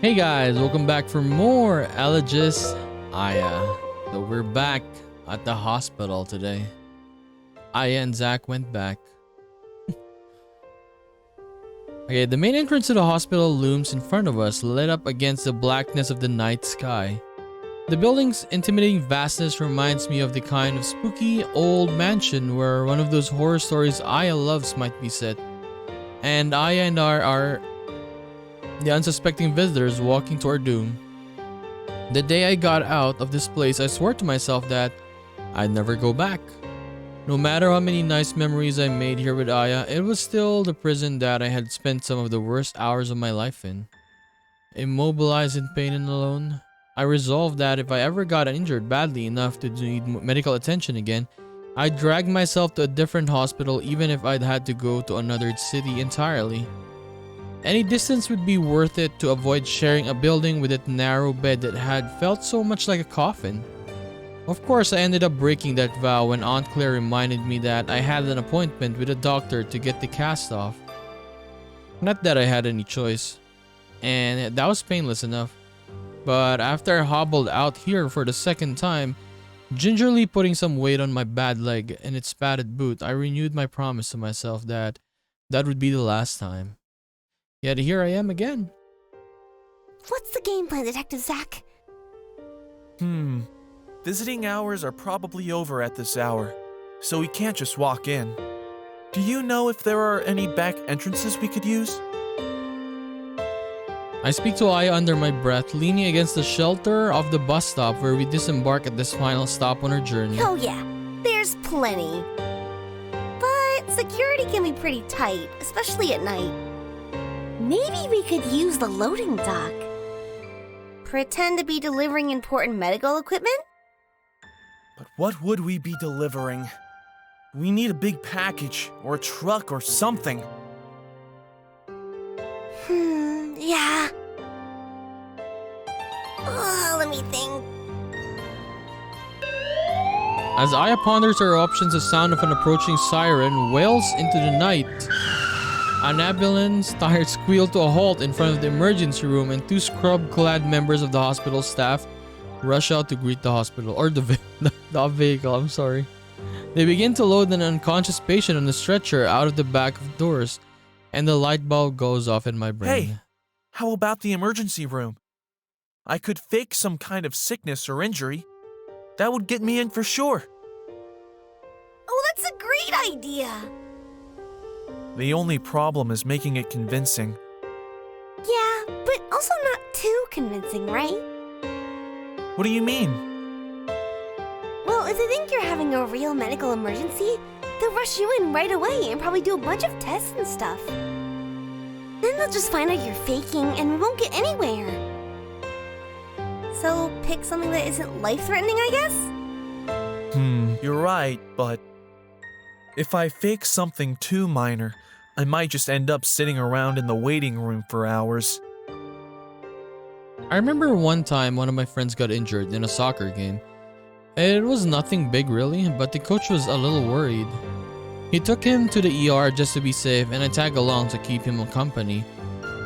Hey guys, welcome back for more Elegies. So we're back at the hospital today. Aya and Zach went back. Okay, the main entrance to the hospital looms in front of us, lit up against the blackness of the night sky. The building's intimidating vastness reminds me of the kind of spooky old mansion where one of those horror stories Aya loves might be set. And Aya and R are the unsuspecting visitors walking to our doom. The day I got out of this place, I swore to myself that I'd never go back. No matter how many nice memories I made here with Aya, it was still the prison that I had spent some of the worst hours of my life in. Immobilized in pain and alone, I resolved that if I ever got injured badly enough to need medical attention again, I'd drag myself to a different hospital even if I'd had to go to another city entirely. Any distance would be worth it to avoid sharing a building with that narrow bed that had felt so much like a coffin. Of course, I ended up breaking that vow when Aunt Claire reminded me that I had an appointment with a doctor to get the cast off. Not that I had any choice, and that was painless enough. But after I hobbled out here for the second time, gingerly putting some weight on my bad leg and its padded boot, I renewed my promise to myself that that would be the last time. Yet here I am again. What's the game plan, Detective Zach? Visiting hours are probably over at this hour, so we can't just walk in. Do you know if there are any back entrances we could use? I speak to Aya under my breath, leaning against the shelter of the bus stop where we disembark at this final stop on our journey. Oh yeah, there's plenty. But security can be pretty tight, especially at night. Maybe we could use the loading dock. Pretend to be delivering important medical equipment? But what would we be delivering? We need a big package, or a truck, or something. Yeah. Let me think. As Aya ponders her options, the sound of an approaching siren wails into the night. An ambulance tired squealed to a halt in front of the emergency room, and two scrub-clad members of the hospital staff rush out to greet the hospital, or the vehicle, I'm sorry. They begin to load an unconscious patient on a stretcher out of the back of doors, and the light bulb goes off in my brain. Hey, how about the emergency room? I could fake some kind of sickness or injury. That would get me in for sure. Oh, that's a great idea. The only problem is making it convincing. Yeah, but also not too convincing, right? What do you mean? Well, if they think you're having a real medical emergency, they'll rush you in right away and probably do a bunch of tests and stuff. Then they'll just find out you're faking and we won't get anywhere. So pick something that isn't life-threatening, I guess? You're right, but if I fake something too minor, I might just end up sitting around in the waiting room for hours. I remember one time one of my friends got injured in a soccer game. It was nothing big really, but the coach was a little worried. He took him to the ER just to be safe, and I tagged along to keep him company.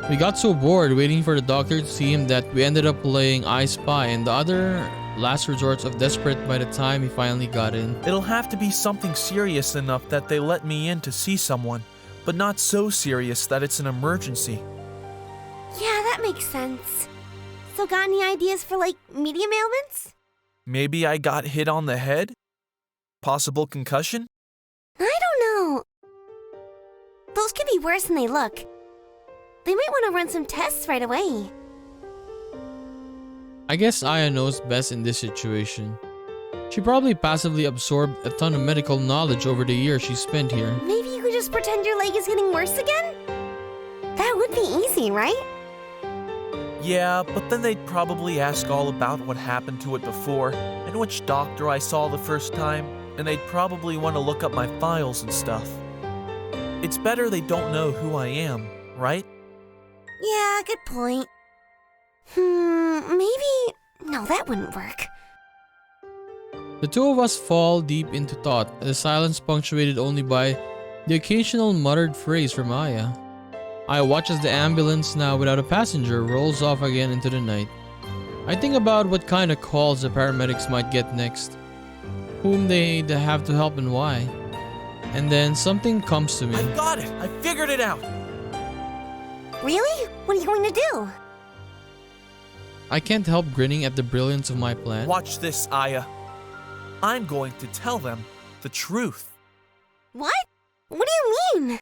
We got so bored waiting for the doctor to see him that we ended up playing I Spy and the other last resorts of desperate by the time he finally got in. It'll have to be something serious enough that they let me in to see someone, but not so serious that it's an emergency. Yeah, that makes sense. So got any ideas for, like, medium ailments? Maybe I got hit on the head? Possible concussion? I don't know. Those could be worse than they look. They might want to run some tests right away. I guess Aya knows best in this situation. She probably passively absorbed a ton of medical knowledge over the years she spent here. Maybe you could just pretend your leg is getting worse again? That would be easy, right? Yeah, but then they'd probably ask all about what happened to it before, and which doctor I saw the first time, and they'd probably want to look up my files and stuff. It's better they don't know who I am, right? Yeah, good point. Maybe... No, that wouldn't work. The two of us fall deep into thought, the silence punctuated only by the occasional muttered phrase from Aya. I watch as the ambulance, now without a passenger, rolls off again into the night. I think about what kind of calls the paramedics might get next, whom they'd have to help and why. And then something comes to me. I got it! I figured it out! Really? What are you going to do? I can't help grinning at the brilliance of my plan. Watch this, Aya. I'm going to tell them the truth. What? What do you mean?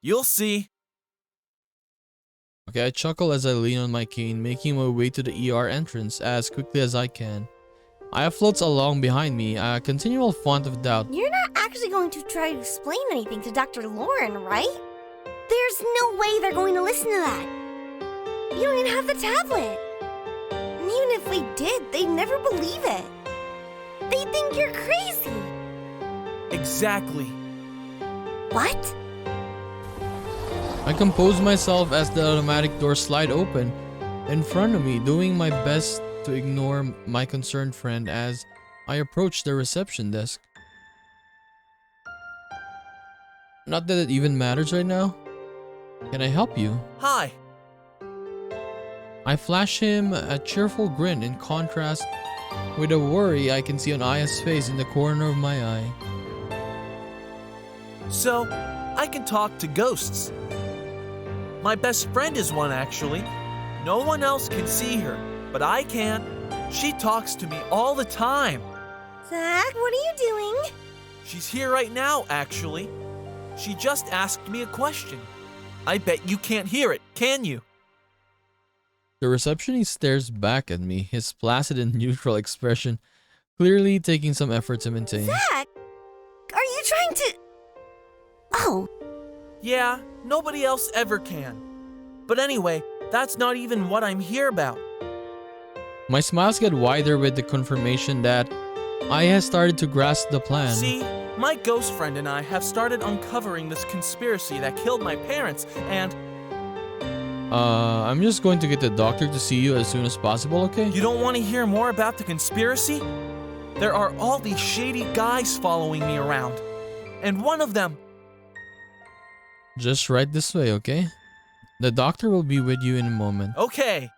You'll see. Okay, I chuckle as I lean on my cane, making my way to the ER entrance as quickly as I can. Aya floats along behind me, a continual font of doubt. You're not actually going to try to explain anything to Dr. Lauren, right? There's no way they're going to listen to that. You don't even have the tablet. And even if they did, they'd never believe it. They think you're crazy. Exactly. What? I compose myself as the automatic doors slide open in front of me, doing my best to ignore my concerned friend as I approach the reception desk. Not that it even matters right now. Can I help you? Hi. I flash him a cheerful grin in contrast with the worry I can see on Aya's face in the corner of my eye. So, I can talk to ghosts. My best friend is one, actually. No one else can see her, but I can. She talks to me all the time. Zach, what are you doing? She's here right now, actually. She just asked me a question. I bet you can't hear it, can you? The receptionist stares back at me, his placid and neutral expression clearly taking some effort to maintain. Zach, are you trying to... Oh. Yeah, nobody else ever can. But anyway, that's not even what I'm here about. My smiles get wider with the confirmation that Aya has started to grasp the plan. See, my ghost friend and I have started uncovering this conspiracy that killed my parents, and... I'm just going to get the doctor to see you as soon as possible, okay? You don't want to hear more about the conspiracy? There are all these shady guys following me around. And one of them... Just right this way, okay? The doctor will be with you in a moment. Okay.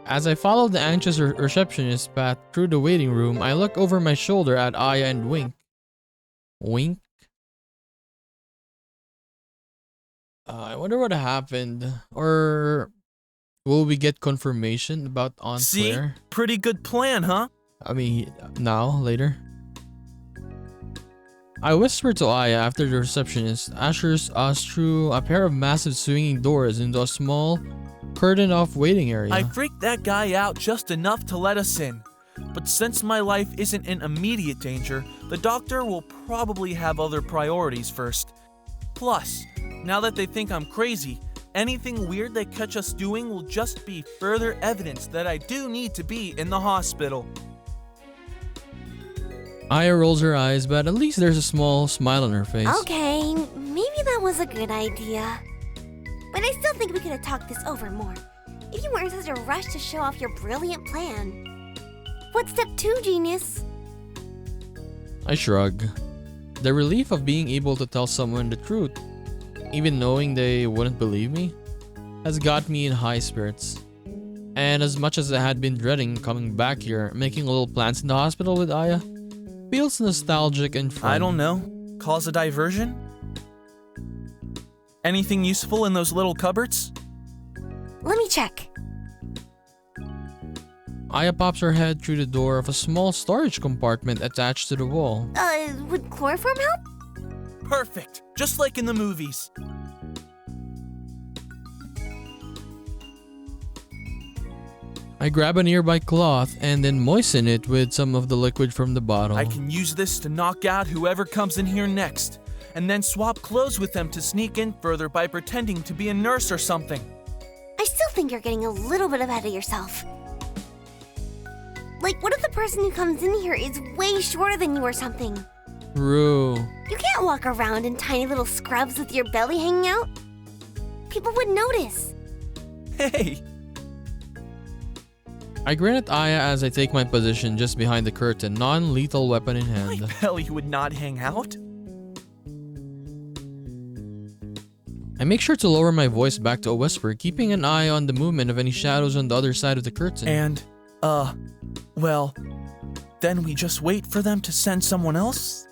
As I follow the anxious receptionist path through the waiting room, I look over my shoulder at Aya and wink. Wink? I wonder what happened. Or will we get confirmation about Aunt Claire? See? Pretty good plan, huh? I mean, now, later. I whisper to Aya after the receptionist ushers us through a pair of massive swinging doors into a small, curtained-off waiting area. I freaked that guy out just enough to let us in. But since my life isn't in immediate danger, the doctor will probably have other priorities first. Plus, now that they think I'm crazy, anything weird they catch us doing will just be further evidence that I do need to be in the hospital. Aya rolls her eyes, but at least there's a small smile on her face. Okay, maybe that was a good idea. But I still think we could have talked this over more. If you weren't in such a rush to show off your brilliant plan. What's step 2, genius? I shrug. The relief of being able to tell someone the truth, even knowing they wouldn't believe me, has got me in high spirits. And as much as I had been dreading coming back here, making little plans in the hospital with Aya, feels nostalgic and fun. I don't know. Cause a diversion? Anything useful in those little cupboards? Let me check. Aya pops her head through the door of a small storage compartment attached to the wall. Would chloroform help? Perfect! Just like in the movies. I grab a nearby cloth and then moisten it with some of the liquid from the bottle. I can use this to knock out whoever comes in here next, and then swap clothes with them to sneak in further by pretending to be a nurse or something. I still think you're getting a little bit ahead of yourself. Like, what if the person who comes in here is way shorter than you or something? True. You can't walk around in tiny little scrubs with your belly hanging out. People would notice. Hey! I grin at Aya as I take my position just behind the curtain, non-lethal weapon in hand. My belly would not hang out. I make sure to lower my voice back to a whisper, keeping an eye on the movement of any shadows on the other side of the curtain. And, well, then we just wait for them to send someone else?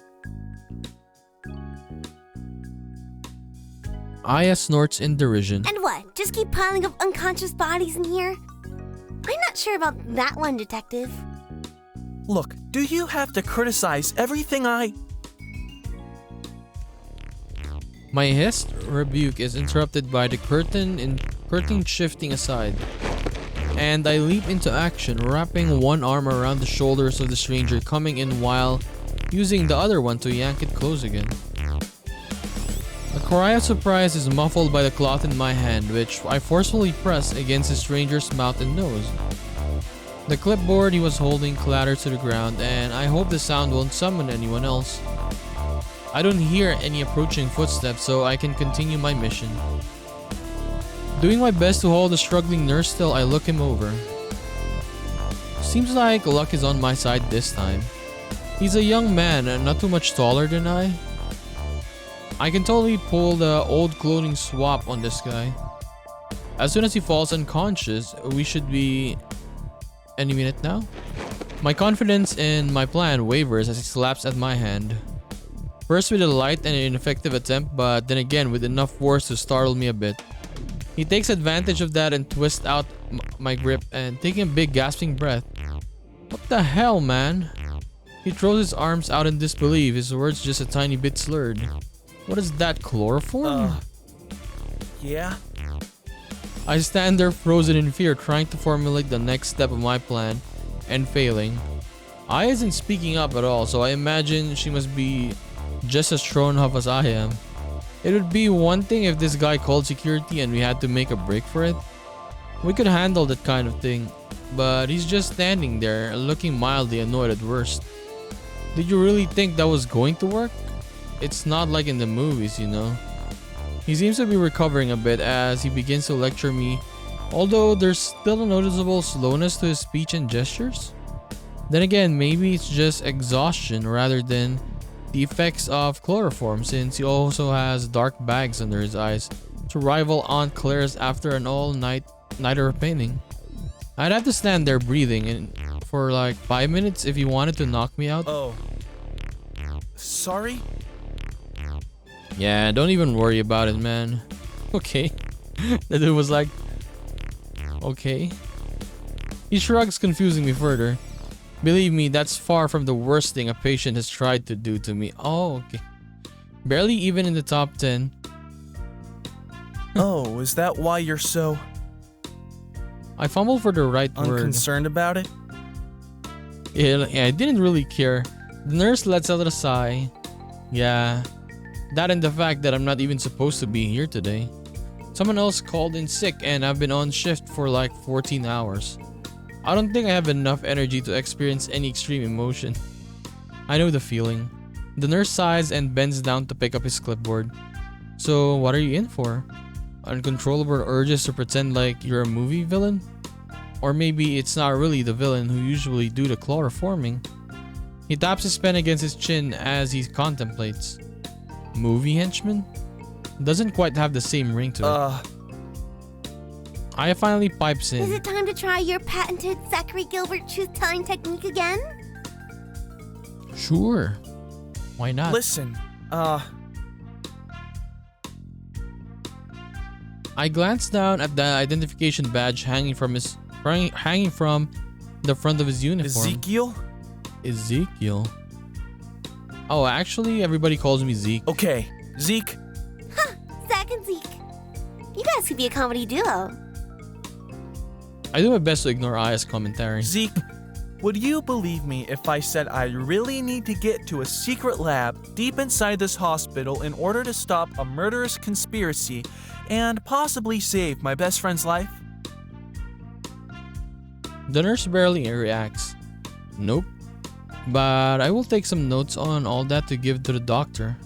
Aya snorts in derision. And what? Just keep piling up unconscious bodies in here? I'm not sure about that one, Detective. Look, do you have to criticize everything My hissed rebuke is interrupted by the curtain shifting aside, and I leap into action, wrapping one arm around the shoulders of the stranger coming in while using the other one to yank it close again. A cry of surprise is muffled by the cloth in my hand, which I forcefully press against the stranger's mouth and nose. The clipboard he was holding clatters to the ground, and I hope the sound won't summon anyone else. I don't hear any approaching footsteps, so I can continue my mission. Doing my best to hold the struggling nurse still, I look him over. Seems like luck is on my side this time. He's a young man and not too much taller than I. I can totally pull the old clothing swap on this guy. As soon as he falls unconscious, we should be any minute now. My confidence in my plan wavers as he slaps at my hand. First with a light and ineffective attempt, but then again with enough force to startle me a bit. He takes advantage of that and twists out my grip and taking a big gasping breath. What the hell, man? He throws his arms out in disbelief, his words just a tiny bit slurred. What is that, chloroform? Yeah? I stand there frozen in fear, trying to formulate the next step of my plan, and failing. I isn't speaking up at all, so I imagine she must be just as thrown off as I am. It would be one thing if this guy called security and we had to make a break for it. We could handle that kind of thing, but he's just standing there, looking mildly annoyed at worst. Did you really think that was going to work? It's not like in the movies, you know. He seems to be recovering a bit as he begins to lecture me, although there's still a noticeable slowness to his speech and gestures. Then again, maybe it's just exhaustion rather than the effects of chloroform, since he also has dark bags under his eyes to rival Aunt Claire's after an all-nighter of painting. I'd have to stand there breathing for like 5 minutes if he wanted to knock me out. Oh. Sorry? Yeah, don't even worry about it, man. Okay. The dude was like, okay. He shrugs, confusing me further. Believe me, that's far from the worst thing a patient has tried to do to me. Oh, okay. Barely even in the top 10. Oh, is that why you're so I fumbled for the right word. unconcerned about it? Yeah, I didn't really care. The nurse lets out a sigh. Yeah, that and the fact that I'm not even supposed to be here today. Someone else called in sick and I've been on shift for like 14 hours. I don't think I have enough energy to experience any extreme emotion. I know the feeling. The nurse sighs and bends down to pick up his clipboard. So, what are you in for? Uncontrollable urges to pretend like you're a movie villain? Or maybe it's not really the villain who usually do the chloroforming. He taps his pen against his chin as he contemplates. Movie henchman? Doesn't quite have the same ring to it. Aya finally pipes in. Is it time to try your patented Zachary Gilbert truth-telling technique again? Sure. Why not? Listen, I glance down at the identification badge hanging from the front of his uniform. Ezekiel? Oh, actually, everybody calls me Zeke. Okay, Zeke. Huh, Zach and Zeke. You guys could be a comedy duo. I do my best to ignore Aya's commentary. Zeke, would you believe me if I said I really need to get to a secret lab deep inside this hospital in order to stop a murderous conspiracy and possibly save my best friend's life? The nurse barely reacts. Nope. But I will take some notes on all that to give to the doctor.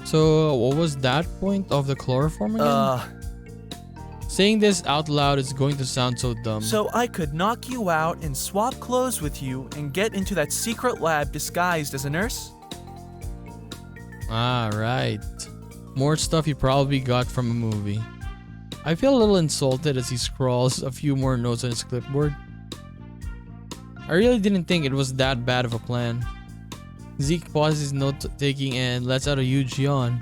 So, what was that point of the chloroform again? Saying this out loud is going to sound so dumb. So I could knock you out and swap clothes with you and get into that secret lab disguised as a nurse? Ah, right. More stuff he probably got from a movie. I feel a little insulted as he scrawls a few more notes on his clipboard. I really didn't think it was that bad of a plan. Zeke pauses his note-taking and lets out a huge yawn.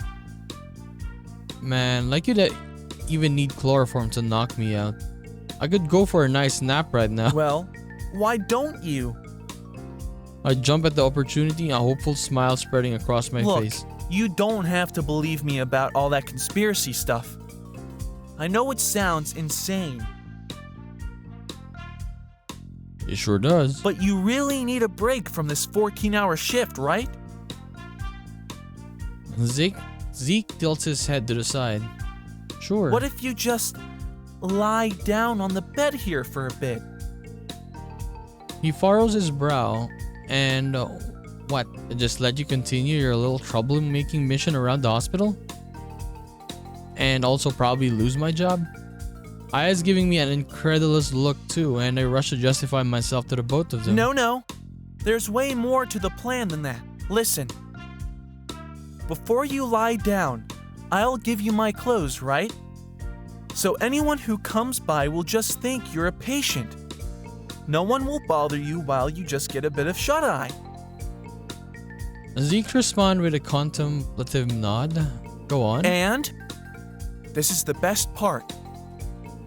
Man, like you that even need chloroform to knock me out. I could go for a nice nap right now. Well, why don't you? I jump at the opportunity, a hopeful smile spreading across my face. Look, you don't have to believe me about all that conspiracy stuff. I know it sounds insane, It sure does. but you really need a break from this 14-hour shift, right? Zeke tilts his head to the side. Sure. What if you just lie down on the bed here for a bit? He furrows his brow and what? Just let you continue your little troublemaking mission around the hospital? And also probably lose my job? Aya's giving me an incredulous look too, and I rush to justify myself to the both of them. No. There's way more to the plan than that. Listen. Before you lie down, I'll give you my clothes, right? So anyone who comes by will just think you're a patient. No one will bother you while you just get a bit of shut-eye. Zeke responds with a contemplative nod. Go on. And this is the best part.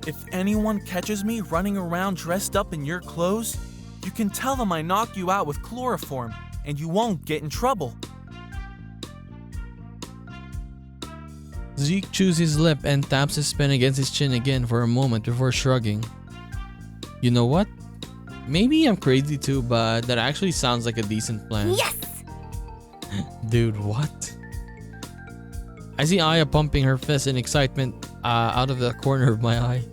If anyone catches me running around dressed up in your clothes, you can tell them I knocked you out with chloroform, and you won't get in trouble. Zeke chews his lip and taps his pen against his chin again for a moment before shrugging. You know what? Maybe I'm crazy too, but that actually sounds like a decent plan. Yes! Dude, what? I see Aya pumping her fist in excitement out of the corner of my eye.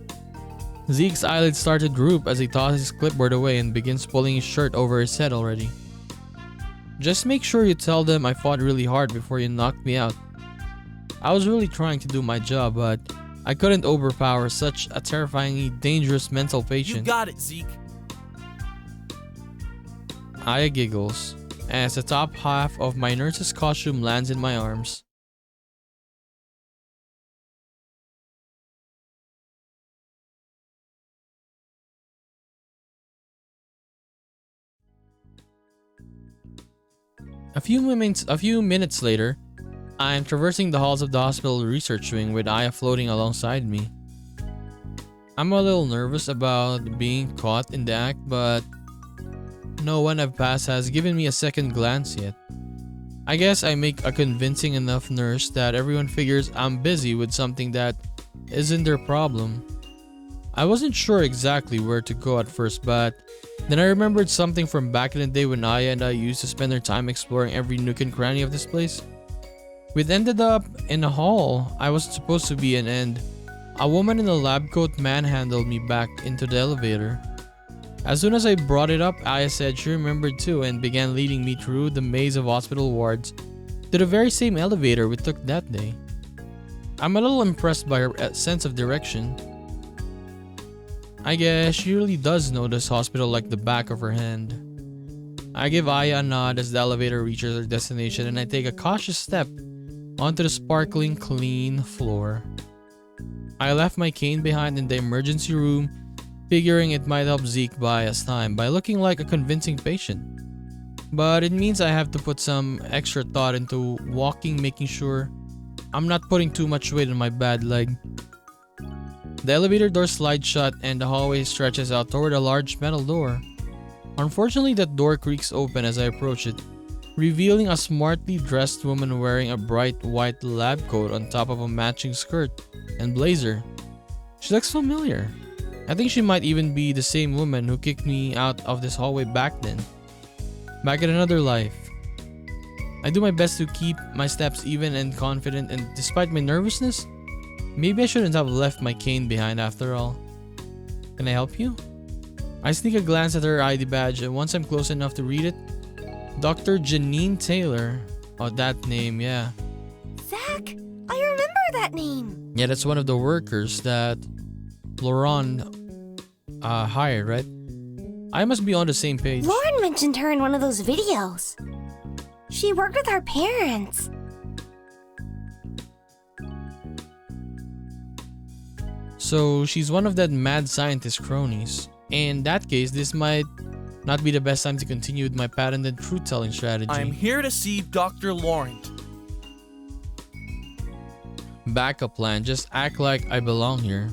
Zeke's eyelids start to droop as he tosses his clipboard away and begins pulling his shirt over his head already. Just make sure you tell them I fought really hard before you knocked me out. I was really trying to do my job, but I couldn't overpower such a terrifyingly dangerous mental You patient. got it, Zeke. Aya giggles as the top half of my nurse's costume lands in my arms. A few minutes later, I am traversing the halls of the hospital research wing with Aya floating alongside me. I'm a little nervous about being caught in the act, but no one I've passed has given me a second glance yet. I guess I make a convincing enough nurse that everyone figures I'm busy with something that isn't their problem. I wasn't sure exactly where to go at first, but then I remembered something from back in the day when Aya and I used to spend our time exploring every nook and cranny of this place. We'd ended up in a hall I wasn't supposed to be in, and a woman in a lab coat manhandled me back into the elevator. As soon as I brought it up, Aya said she remembered too and began leading me through the maze of hospital wards to the very same elevator we took that day. I'm a little impressed by her sense of direction. I guess she really does know this hospital like the back of her hand. I give Aya a nod as the elevator reaches her destination, and I take a cautious step onto the sparkling clean floor. I left my cane behind in the emergency room, figuring it might help Zeke buy us time by looking like a convincing patient. But it means I have to put some extra thought into walking, making sure I'm not putting too much weight on my bad leg. The elevator door slides shut and the hallway stretches out toward a large metal door. Unfortunately, that door creaks open as I approach it, revealing a smartly dressed woman wearing a bright white lab coat on top of a matching skirt and blazer. She looks familiar. I think she might even be the same woman who kicked me out of this hallway back then. Back in another life. I do my best to keep my steps even and confident, and despite my nervousness, maybe I shouldn't have left my cane behind after all. Can I help you? I sneak a glance at her ID badge, and once I'm close enough to read it, Dr. Janine Taylor. Oh, that name, yeah. Zach, I remember that name. Yeah, that's one of the workers that Laurent hired, right? I must be on the same page. Lauren mentioned her in one of those videos. She worked with our parents. So she's one of that mad scientist cronies. In that case, this might not be the best time to continue with my patented truth-telling strategy. I'm here to see Dr. Laurent. Backup plan, just act like I belong here.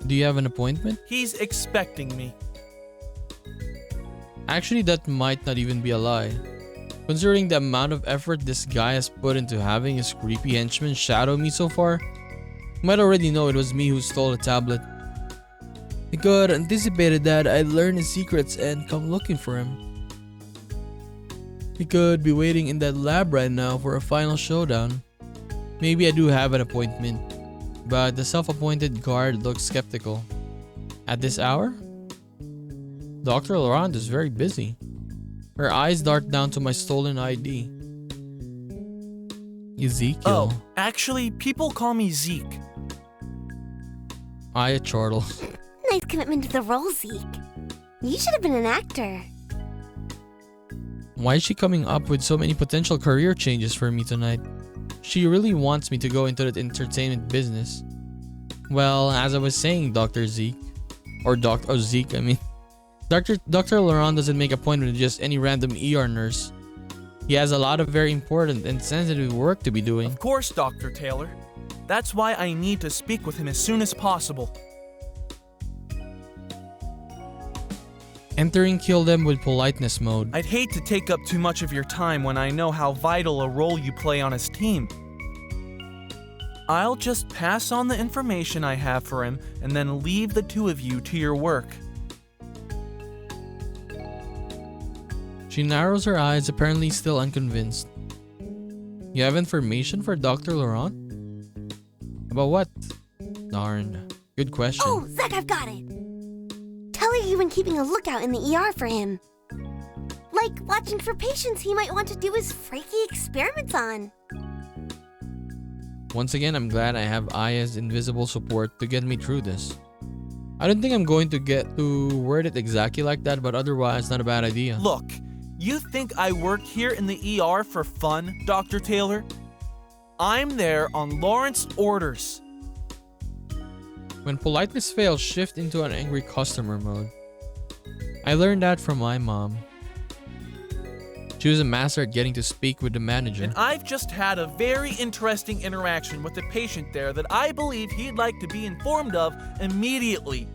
Do you have an appointment? He's expecting me. Actually, that might not even be a lie. Considering the amount of effort this guy has put into having his creepy henchman shadow me so far, you might already know it was me who stole the tablet. The god anticipated that I'd learn his secrets and come looking for him. He could be waiting in that lab right now for a final showdown. Maybe I do have an appointment, but the self-appointed guard looks skeptical. At this hour? Dr. Laurent is very busy. Her eyes dart down to my stolen ID. Ezekiel. Oh, actually, people call me Zeke. Aya chortle. Nice commitment to the role, Zeke. You should have been an actor. Why is she coming up with so many potential career changes for me tonight? She really wants me to go into the entertainment business. Well, as I was saying, Dr. Zeke. Or Dr. Zeke, I mean. Dr. Laurent doesn't make appointments with just any random ER nurse. He has a lot of very important and sensitive work to be doing. Of course, Dr. Taylor. That's why I need to speak with him as soon as possible. Entering kill them with politeness mode. I'd hate to take up too much of your time when I know how vital a role you play on his team. I'll just pass on the information I have for him and then leave the two of you to your work. She narrows her eyes, apparently still unconvinced. You have information for Dr. Laurent? About what? Darn. Good question. Oh, Zach, I've got it. Tell her you've been keeping a lookout in the ER for him. Like watching for patients he might want to do his freaky experiments on. Once again, I'm glad I have Aya's invisible support to get me through this. I don't think I'm going to get to word it exactly like that, but otherwise, not a bad idea. Look, you think I work here in the ER for fun, Dr. Taylor? I'm there on Laurent's orders. When politeness fails, shift into an angry customer mode. I learned that from my mom. She was a master at getting to speak with the manager. And I've just had a very interesting interaction with a patient there that I believe he'd like to be informed of immediately.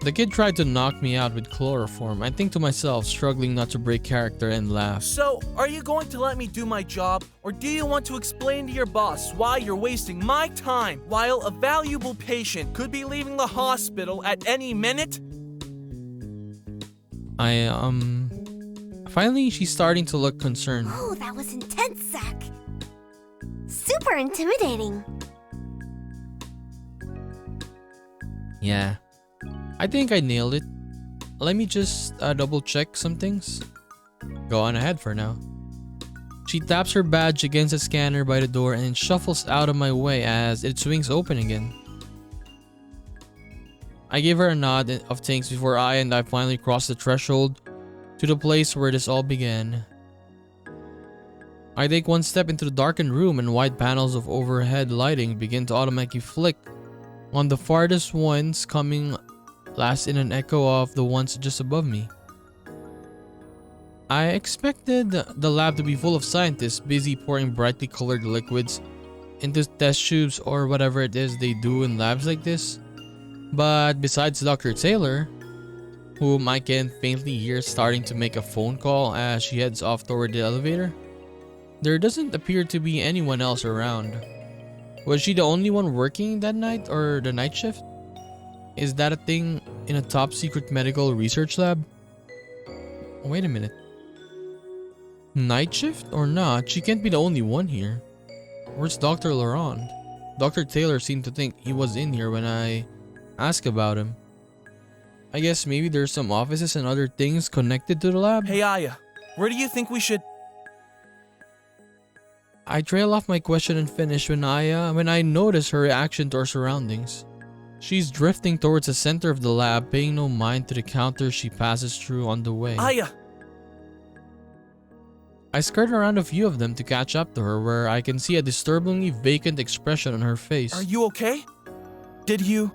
The kid tried to knock me out with chloroform. I think to myself, struggling not to break character, and laugh. So, are you going to let me do my job, or do you want to explain to your boss why you're wasting my time while a valuable patient could be leaving the hospital at any minute? Finally, she's starting to look concerned. Oh, that was intense, Zach. Super intimidating. Yeah. I think I nailed it. Let me just double check some things. Go on ahead for now. She taps her badge against a scanner by the door and shuffles out of my way as it swings open again. I give her a nod of thanks before I finally cross the threshold to the place where this all began. I take one step into the darkened room and wide panels of overhead lighting begin to automatically flick on the farthest ones, coming last in an echo of the ones just above me. I expected the lab to be full of scientists busy pouring brightly colored liquids into test tubes or whatever it is they do in labs like this. But besides Dr. Taylor, whom I can faintly hear starting to make a phone call as she heads off toward the elevator, there doesn't appear to be anyone else around. Was she the only one working that night, or the night shift? Is that a thing in a top secret medical research lab? Wait a minute. Night shift or not, she can't be the only one here. Where's Dr. Laurent? Dr. Taylor seemed to think he was in here when I asked about him. I guess maybe there's some offices and other things connected to the lab? Hey Aya, where do you think we should... I trail off my question and finish when I notice her reaction to our surroundings. She's drifting towards the center of the lab, paying no mind to the counters she passes through on the way. Aya! I skirt around a few of them to catch up to her, where I can see a disturbingly vacant expression on her face. Are you okay? Did you...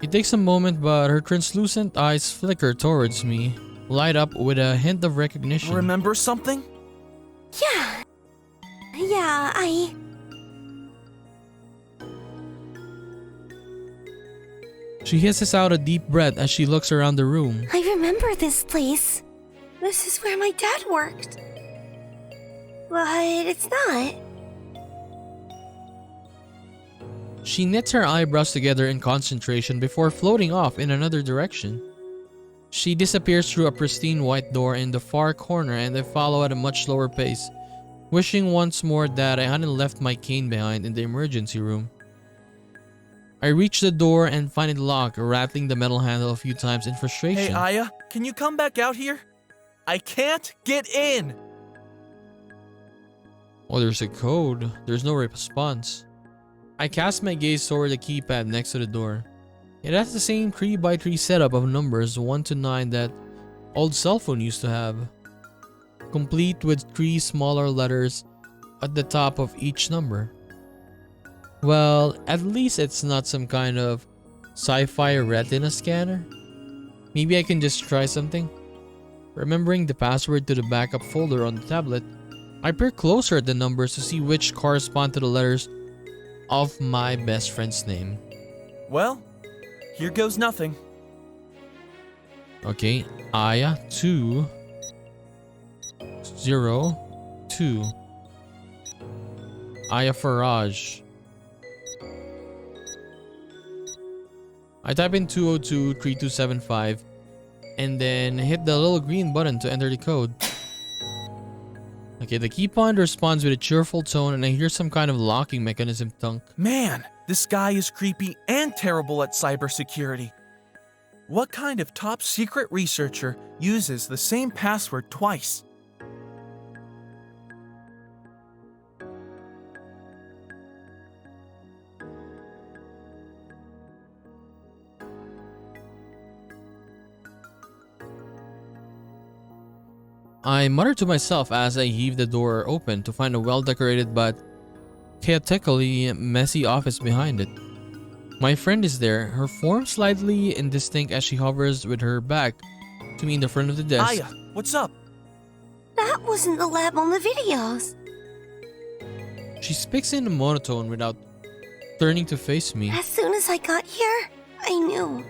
It takes a moment, but her translucent eyes flicker towards me, light up with a hint of recognition. remember something? Yeah. She hisses out a deep breath as she looks around the room. I remember this place. This is where my dad worked. But it's not. She knits her eyebrows together in concentration before floating off in another direction. She disappears through a pristine white door in the far corner, and I follow at a much slower pace, wishing once more that I hadn't left my cane behind in the emergency room. I reach the door and find it locked, rattling the metal handle a few times in frustration. Hey, Aya, can you come back out here? I can't get in! Oh, there's a code. There's no response. I cast my gaze toward the keypad next to the door. It has the same 3x3 setup of numbers 1 to 9 that old cell phone used to have, complete with 3 smaller letters at the top of each number. Well, at least it's not some kind of sci-fi retina scanner. Maybe I can just try something. Remembering the password to the backup folder on the tablet, I peer closer at the numbers to see which correspond to the letters of my best friend's name. Well, here goes nothing. Okay, Aya 2 0 2. Aya Faraj. I type in 202-3275 and then hit the little green button to enter the code. Okay, the key point responds with a cheerful tone and I hear some kind of locking mechanism thunk. Man, this guy is creepy and terrible at cybersecurity. What kind of top secret researcher uses the same password twice? I mutter to myself as I heave the door open to find a well-decorated but chaotically messy office behind it. My friend is there, her form slightly indistinct as she hovers with her back to me in the front of the desk. Aya, what's up? That wasn't the lab on the videos. She speaks in a monotone without turning to face me. As soon as I got here, I knew.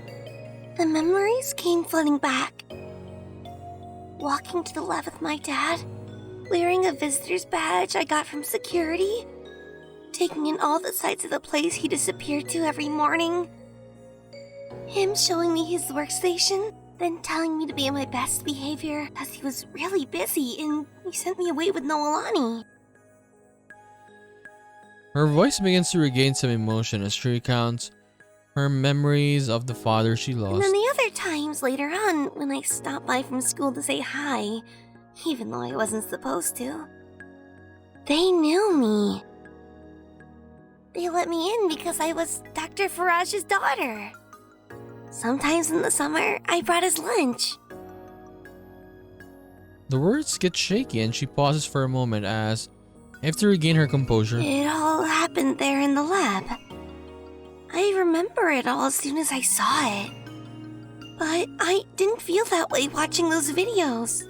The memories came flooding back. Walking to the lab with my dad, wearing a visitor's badge I got from security, taking in all the sights of the place he disappeared to every morning. Him showing me his workstation, then telling me to be on my best behavior as he was really busy and he sent me away with Noelani. Her voice begins to regain some emotion as she recounts her memories of the father she lost. And then the other times later on when I stopped by from school to say hi, even though I wasn't supposed to. They knew me. They let me in because I was Dr. Faraj's daughter. Sometimes in the summer, I brought his lunch. The words get shaky and she pauses for a moment as if to regain her composure. It all happened there in the lab. I remember it all as soon as I saw it. But I didn't feel that way watching those videos.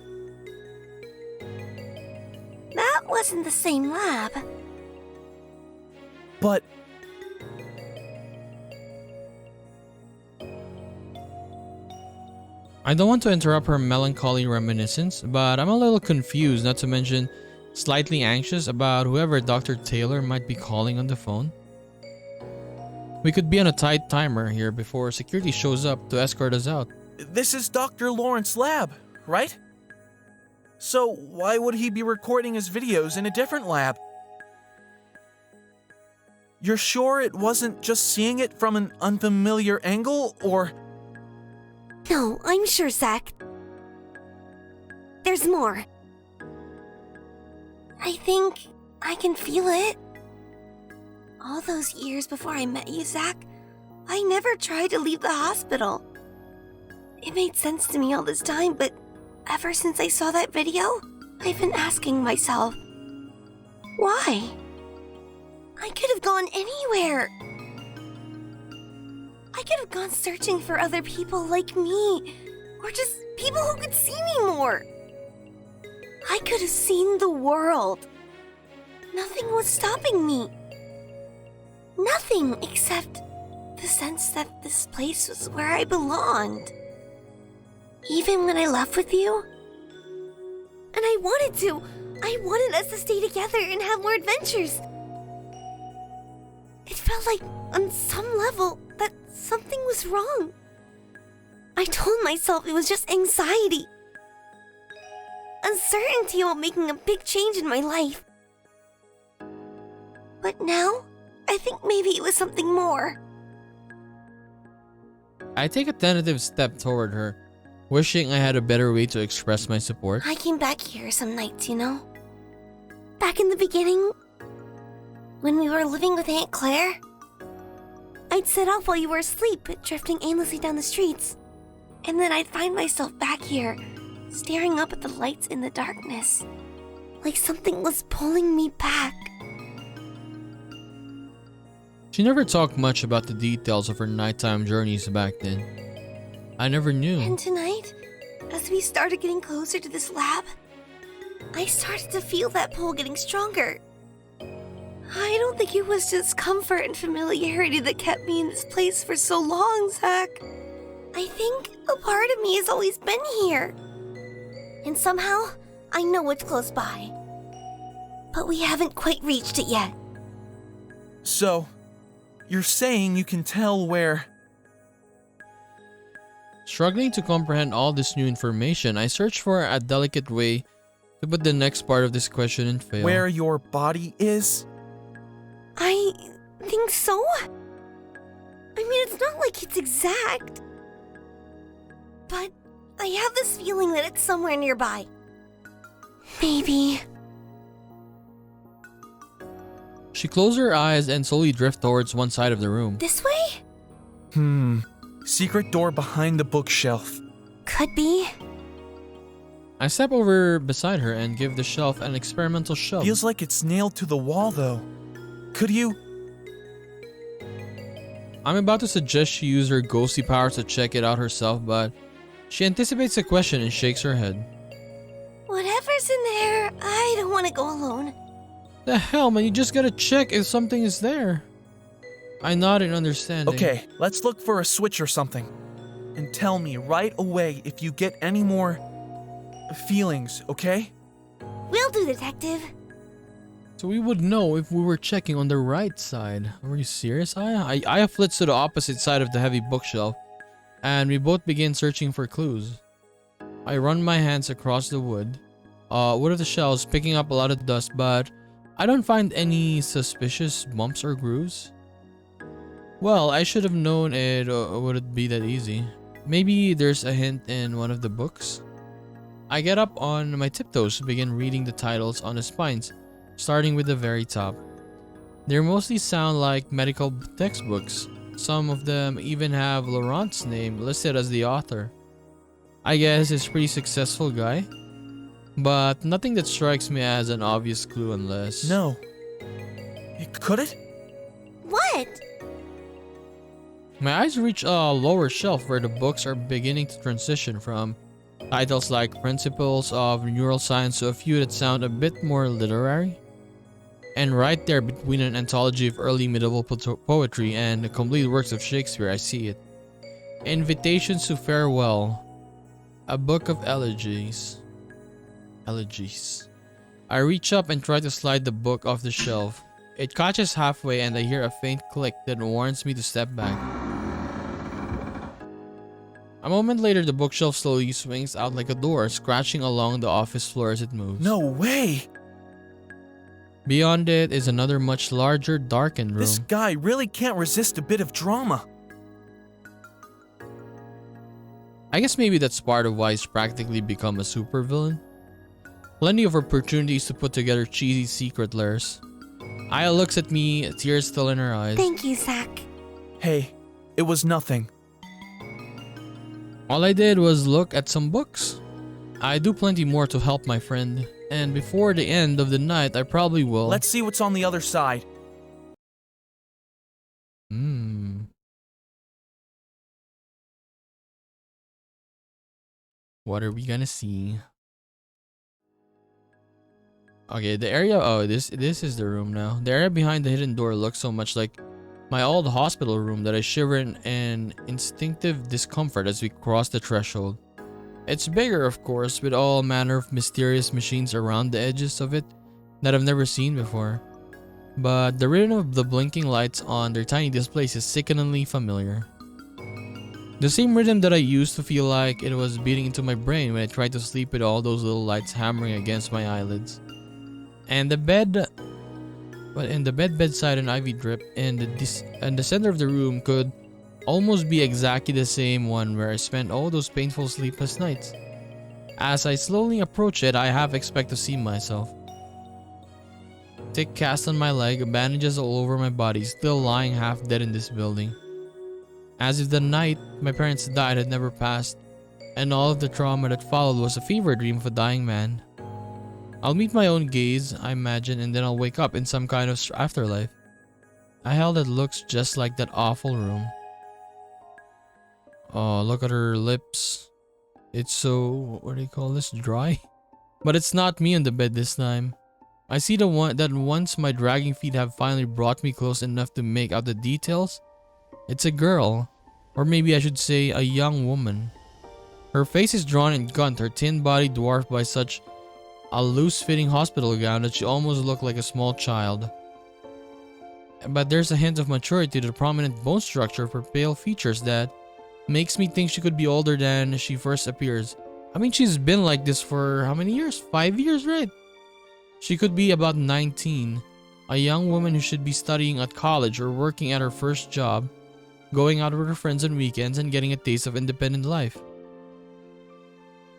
That wasn't the same lab. But... I don't want to interrupt her melancholy reminiscence, but I'm a little confused, not to mention slightly anxious about whoever Dr. Taylor might be calling on the phone. We could be on a tight timer here before security shows up to escort us out. this is Dr. Lawrence's lab, right? So why would he be recording his videos in a different lab? You're sure it wasn't just seeing it from an unfamiliar angle, or... No, I'm sure, Zach. There's more. I think I can feel it. All those years before I met you, Zach, I never tried to leave the hospital. It made sense to me all this time, but ever since I saw that video, I've been asking myself, why? I could have gone anywhere. I could have gone searching for other people like me, or just people who could see me more. I could have seen the world. Nothing was stopping me. Nothing except the sense that this place was where I belonged. Even when I left with you. And I wanted to. I wanted us to stay together and have more adventures. It felt like, on some level, that something was wrong. I told myself it was just anxiety. Uncertainty about making a big change in my life. But now, I think maybe it was something more. I take a tentative step toward her, wishing I had a better way to express my support. I came back here some nights, you know? Back in the beginning, when we were living with Aunt Claire. I'd sit up while you were asleep, drifting aimlessly down the streets. And then I'd find myself back here, staring up at the lights in the darkness, like something was pulling me back. She never talked much about the details of her nighttime journeys back then. I never knew. And tonight, as we started getting closer to this lab, I started to feel that pull getting stronger. I don't think it was just comfort and familiarity that kept me in this place for so long, Zach. I think a part of me has always been here. And somehow, I know it's close by. But we haven't quite reached it yet. So, you're saying you can tell where... Struggling to comprehend all this new information, I searched for a delicate way to put the next part of this question and fail. Where your body is? I think so. I mean, it's not like it's exact. But I have this feeling that it's somewhere nearby. Maybe. She closed her eyes and slowly drifted towards one side of the room. This way? Secret door behind the bookshelf. Could be. I step over beside her and give the shelf an experimental shove. Feels like it's nailed to the wall though. Could you... I'm about to suggest she use her ghostly powers to check it out herself, but she anticipates the question and shakes her head. Whatever's in there, I don't want to go alone. The hell, man, you just gotta check if something is there. I nod in understanding. Okay, let's look for a switch or something. And tell me right away if you get any more... feelings, okay? Will do, Detective. So we would know if we were checking on the right side. Are you serious, Aya? Aya flits to the opposite side of the heavy bookshelf, and we both begin searching for clues. I run my hands across the wood of the shelves, picking up a lot of dust, but I don't find any suspicious bumps or grooves. Well, I should have known it wouldn't be that easy. Maybe there's a hint in one of the books. I get up on my tiptoes to begin reading the titles on the spines, starting with the very top. They mostly sound like medical textbooks. Some of them even have Laurent's name listed as the author. I guess he's a pretty successful guy, but nothing that strikes me as an obvious clue unless... No. Could it? What? My eyes reach a lower shelf where the books are beginning to transition from titles like Principles of Neuroscience to a few that sound a bit more literary. And right there between an anthology of early medieval poetry and the complete works of Shakespeare, I see it. Invitations to Farewell. A book of elegies. Elegies. I reach up and try to slide the book off the shelf. It catches halfway and I hear a faint click that warns me to step back. A moment later, the bookshelf slowly swings out like a door, scratching along the office floor as it moves. No way! Beyond it is another much larger, darkened room. This guy really can't resist a bit of drama. I guess maybe that's part of why he's practically become a supervillain. Plenty of opportunities to put together cheesy secret lairs. Aya looks at me, tears still in her eyes. Thank you, Zach. Hey, it was nothing. All I did was look at some books. I do plenty more to help my friend, and before the end of the night, I probably will. Let's see what's on the other side. What are we gonna see? Okay, the area. Oh, this is the room now. The area behind the hidden door looks so much like my old hospital room that I shiver in an instinctive discomfort as we cross the threshold. It's bigger, of course, with all manner of mysterious machines around the edges of it that I've never seen before. But the rhythm of the blinking lights on their tiny displays is sickeningly familiar. The same rhythm that I used to feel like it was beating into my brain when I tried to sleep with all those little lights hammering against my eyelids. And the bedside an IV drip and the center of the room could almost be exactly the same one where I spent all those painful sleepless nights. As I slowly approach it, I half expect to see myself. Thick cast on my leg, bandages all over my body, still lying half dead in this building. As if the night my parents died had never passed, and all of the trauma that followed was a fever dream of a dying man. I'll meet my own gaze, I imagine, and then I'll wake up in some kind of afterlife. A hell that looks just like that awful room. Oh, look at her lips. It's so, what do you call this, dry? But it's not me on the bed this time. I see that once my dragging feet have finally brought me close enough to make out the details, it's a girl. Or maybe I should say a young woman. Her face is drawn and gaunt, her thin body dwarfed by such a loose-fitting hospital gown that she almost looked like a small child. But there's a hint of maturity to the prominent bone structure of her pale features that makes me think she could be older than she first appears. I mean, she's been like this for how many years? 5 years, right? She could be about 19, a young woman who should be studying at college or working at her first job, going out with her friends on weekends and getting a taste of independent life.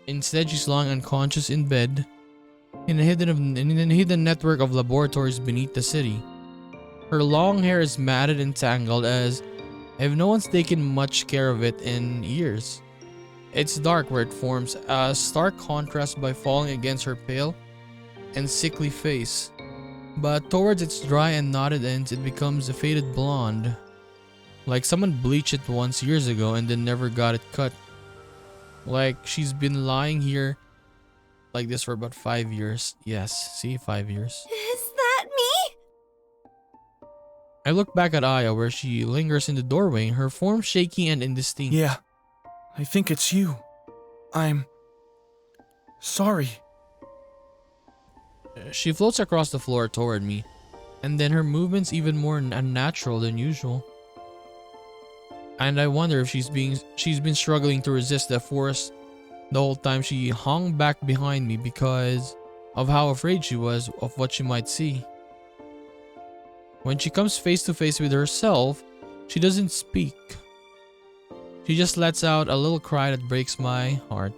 Instead, she's lying unconscious in bed in a hidden network of laboratories beneath the city. Her long hair is matted and tangled as if no one's taken much care of it in years. It's dark where it forms a stark contrast by falling against her pale and sickly face, but towards its dry and knotted ends it becomes a faded blonde, like someone bleached it once years ago and then never got it cut. Like she's been lying here like this for about 5 years. Yes, see, 5 years. Is that me? I look back at Aya where she lingers in the doorway, her form shaky and indistinct. Yeah, I think it's you. I'm sorry. She floats across the floor toward me, and then her movements even more unnatural than usual. And I wonder if she's been struggling to resist the force the whole time she hung back behind me because of how afraid she was of what she might see. When she comes face to face with herself, she doesn't speak. She just lets out a little cry that breaks my heart.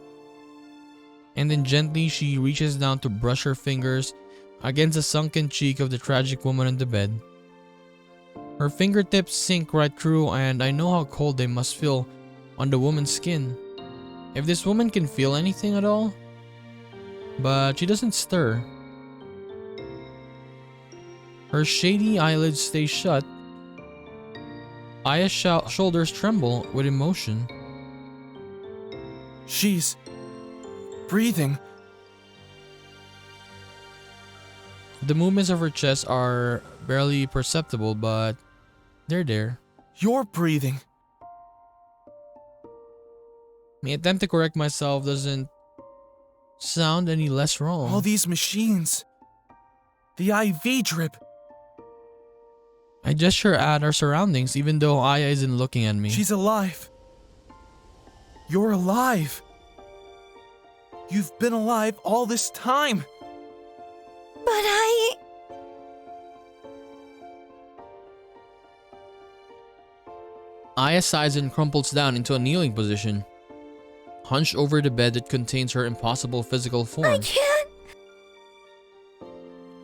And then gently she reaches down to brush her fingers against the sunken cheek of the tragic woman on the bed. Her fingertips sink right through, and I know how cold they must feel on the woman's skin. If this woman can feel anything at all. But she doesn't stir. Her shady eyelids stay shut. Aya's shoulders tremble with emotion. She's breathing. The movements of her chest are barely perceptible, but they're there. You're breathing. My attempt to correct myself doesn't sound any less wrong. All these machines. The IV drip. I gesture at our surroundings even though Aya isn't looking at me. She's alive. You're alive. You've been alive all this time. But Aya sighs and crumples down into a kneeling position, hunched over the bed that contains her impossible physical I form. can't.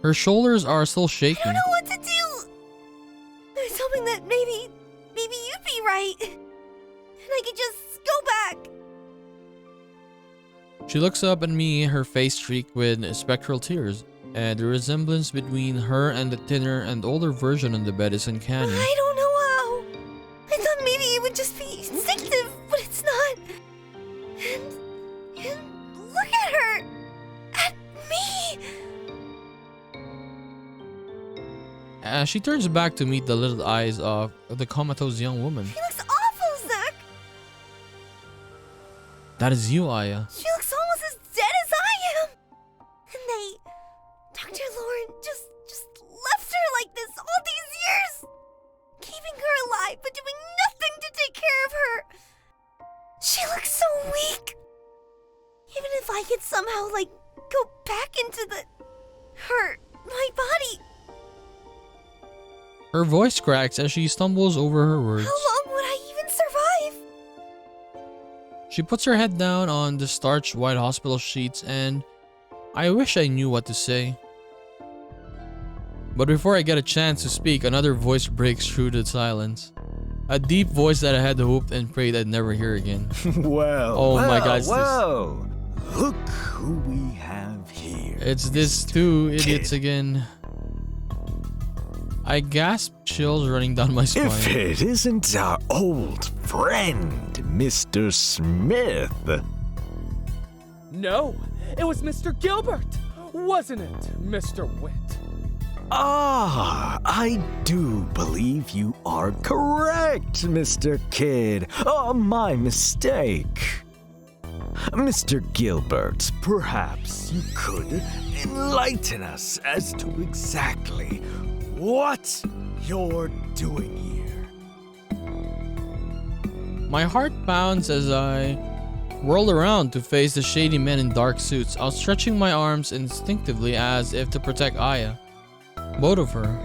Her shoulders are still I shaking. don't know what to do. I was hoping that maybe you'd be right. And I could just go back. She looks up at me, her face streaked with spectral tears, and the resemblance between her and the thinner and older version on the bed is uncanny. I don't know how. I thought maybe it would just be instinctive, but it's not. And look at her. At me. As she turns back to meet the little eyes of the comatose young woman. She looks awful, Zach. That is you, Aya. She looks almost as dead as I am. And Dr. Laurent just left her like this all these years. Keeping her alive, but doing nothing to take care of her. She looks so weak. Even if I could somehow, go back into my body. Her voice cracks as she stumbles over her words. How long would I even survive? She puts her head down on the starched white hospital sheets, and I wish I knew what to say. But before I get a chance to speak, another voice breaks through the silence. A deep voice that I had hoped and prayed I'd never hear again. Well, my God, well. Look who we have here. It's this two idiots again. I gasp, chills running down my spine. If it isn't our old friend, Mr. Smith. No, it was Mr. Gilbert, wasn't it, Mr. Witt? Ah, I do believe you are correct, Mr. Kidd. Oh, my mistake. Mr. Gilbert, perhaps you could enlighten us as to exactly what you're doing here. My heart pounds as I whirl around to face the shady men in dark suits, outstretching my arms instinctively as if to protect Aya. Both of her.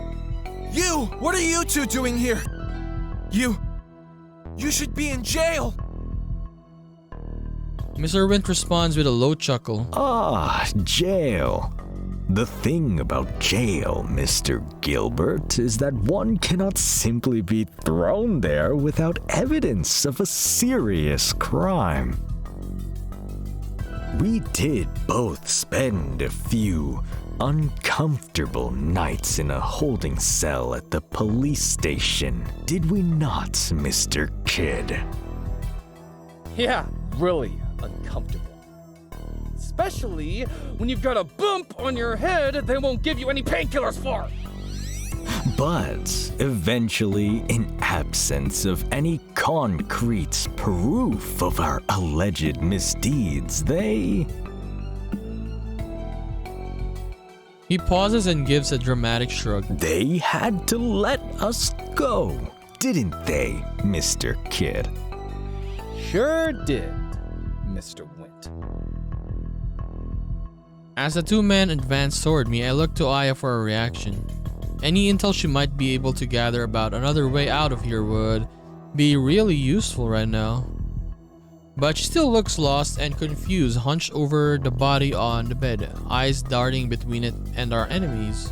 You! What are you two doing here? You should be in jail! Mr. Wint responds with a low chuckle. Ah, jail. The thing about jail, Mr. Gilbert, is that one cannot simply be thrown there without evidence of a serious crime. We did both spend a few uncomfortable nights in a holding cell at the police station, did we not, Mr. Kidd? Yeah, really uncomfortable. Especially when you've got a bump on your head they won't give you any painkillers for. But eventually, in absence of any concrete proof of our alleged misdeeds, He pauses and gives a dramatic shrug. They had to let us go, didn't they, Mr. Kidd? Sure did, Mr. Wint. As the two men advance toward me, I look to Aya for a reaction. Any intel she might be able to gather about another way out of here would be really useful right now. But she still looks lost and confused, hunched over the body on the bed, eyes darting between it and our enemies.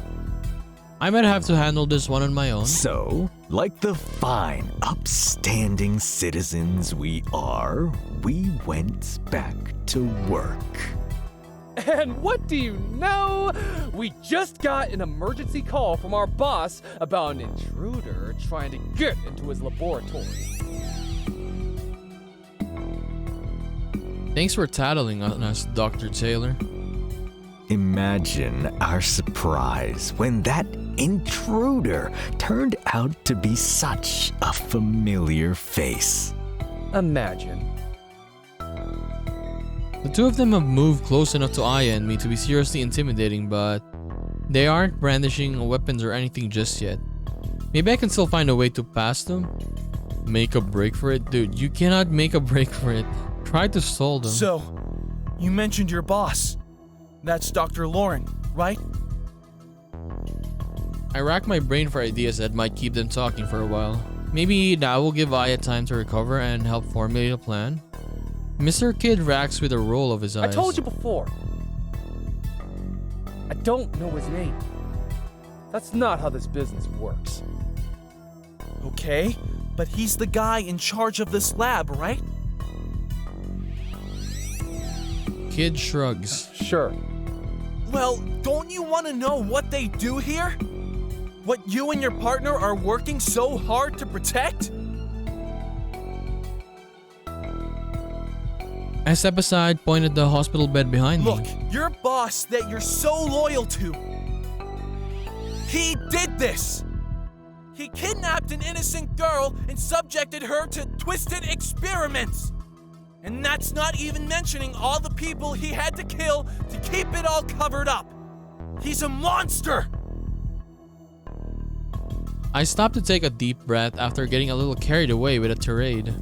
I might have to handle this one on my own. So, like the fine, upstanding citizens we are, we went back to work. And what do you know? We just got an emergency call from our boss about an intruder trying to get into his laboratory. Thanks for tattling on us, Dr. Taylor. Imagine our surprise when that intruder turned out to be such a familiar face. Imagine. The two of them have moved close enough to Aya and me to be seriously intimidating, but they aren't brandishing weapons or anything just yet. Maybe I can still find a way to pass them? Make a break for it? Dude, you cannot make a break for it. Try to stall them. So, you mentioned your boss. That's Dr. Laurent, right? I rack my brain for ideas that might keep them talking for a while. Maybe that will give Aya time to recover and help formulate a plan. Mr. Kidd racks with a roll of his eyes. I told you before. I don't know his name. That's not how this business works. Okay, but he's the guy in charge of this lab, right? Kid shrugs. Sure. Well, don't you want to know what they do here? What you and your partner are working so hard to protect? I step aside, point at the hospital bed behind Look, me. your boss that you're so loyal to, he did this! He kidnapped an innocent girl and subjected her to twisted experiments! And that's not even mentioning all the people he had to kill to keep it all covered up! He's a monster! I stop to take a deep breath after getting a little carried away with a tirade.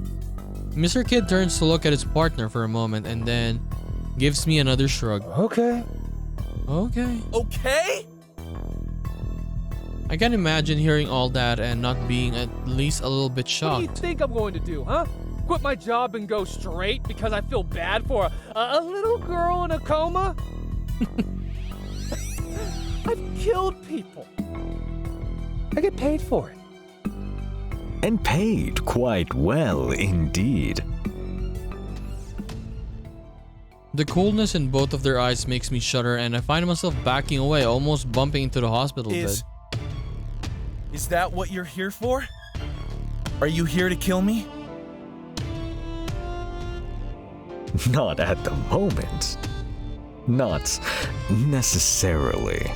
Mr. Kid turns to look at his partner for a moment and then gives me another shrug. Okay. Okay. Okay? I can imagine hearing all that and not being at least a little bit What do you shocked. think I'm going to do, huh? Quit my job and go straight because I feel bad for a little girl in a coma? I've killed people. I get paid for it. And paid quite well indeed. The coolness in both of their eyes makes me shudder and I find myself backing away, almost bumping into the hospital bed. Is that what you're here for? Are you here to kill me? Not at the moment. Not necessarily.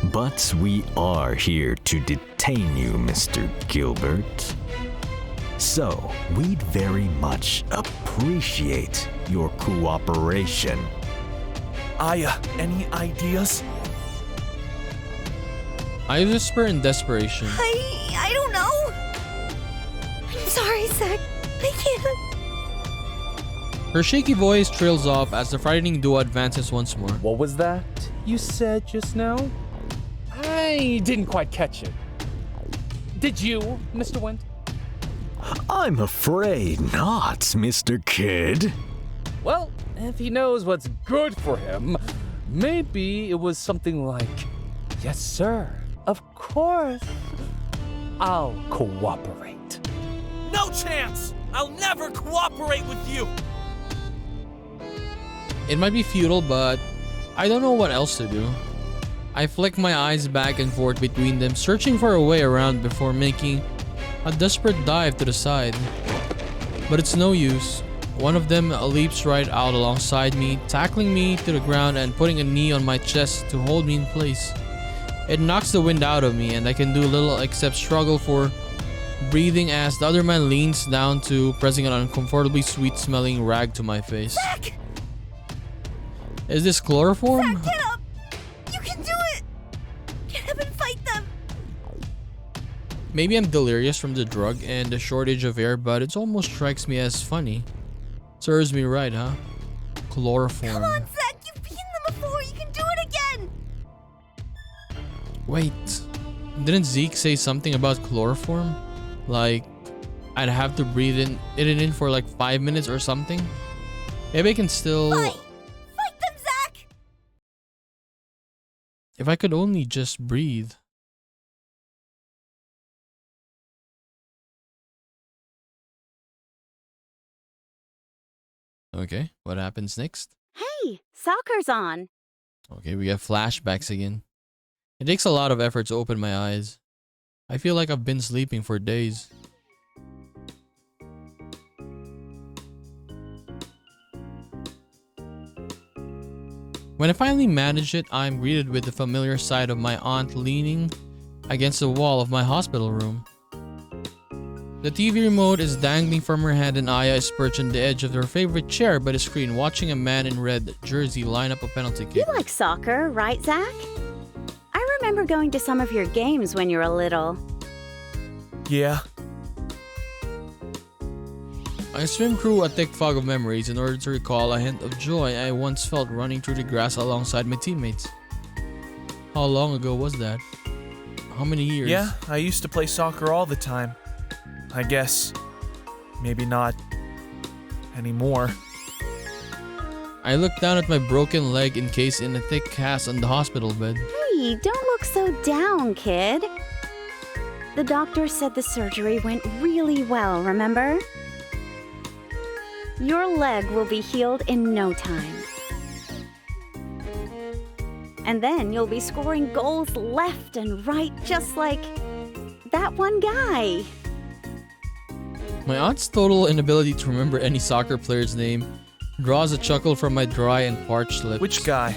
But we are here to detain you, Mr. Gilbert. So, we'd very much appreciate your cooperation. Aya, any ideas? I whisper in desperation. I don't know. I'm sorry, Zach. I can't. Her shaky voice trails off as the frightening duo advances once more. What was that you said just now? I didn't quite catch it. Did you, Mr. Wendt? I'm afraid not, Mr. Kid. Well, if he knows what's good for him, maybe it was something like, yes, sir, of course, I'll cooperate. No chance! I'll never cooperate with you! It might be futile, but I don't know what else to do. I flick my eyes back and forth between them, searching for a way around before making a desperate dive to the side. But it's no use. One of them leaps right out alongside me, tackling me to the ground and putting a knee on my chest to hold me in place. It knocks the wind out of me and I can do little except struggle for breathing as the other man leans down to pressing an uncomfortably sweet-smelling rag to my face. Zach! Is this chloroform? Zach, get up! You can do it! Get up and fight them! Maybe I'm delirious from the drug and the shortage of air, but it almost strikes me as funny. Serves me right, huh? Chloroform. Come on, Zach! You've beaten them before! You can do it again! Wait, didn't Zeke say something about chloroform? Like, I'd have to breathe it in for like 5 minutes or something? Maybe I can still... Fight! Fight them, Zach! If I could only just breathe. Okay, what happens next? Hey, soccer's on. Okay, we have flashbacks again. It takes a lot of effort to open my eyes. I feel like I've been sleeping for days. When I finally manage it, I'm greeted with the familiar sight of my aunt leaning against the wall of my hospital room. The TV remote is dangling from her hand and Aya is perched on the edge of her favorite chair by the screen watching a man in red jersey line up a penalty You kick. like soccer, right, Zach? I remember going to some of your games when you were little. Yeah. I swim through a thick fog of memories in order to recall a hint of joy I once felt running through the grass alongside my teammates. How long ago was that? How many years? Yeah, I used to play soccer all the time. I guess maybe not anymore. I look down at my broken leg encased in a thick cast on the hospital bed. Hey, don't look so down, kid. The doctor said the surgery went really well, remember? Your leg will be healed in no time. And then you'll be scoring goals left and right, just like that one guy. My aunt's total inability to remember any soccer player's name draws a chuckle from my dry and parched lips. Which guy?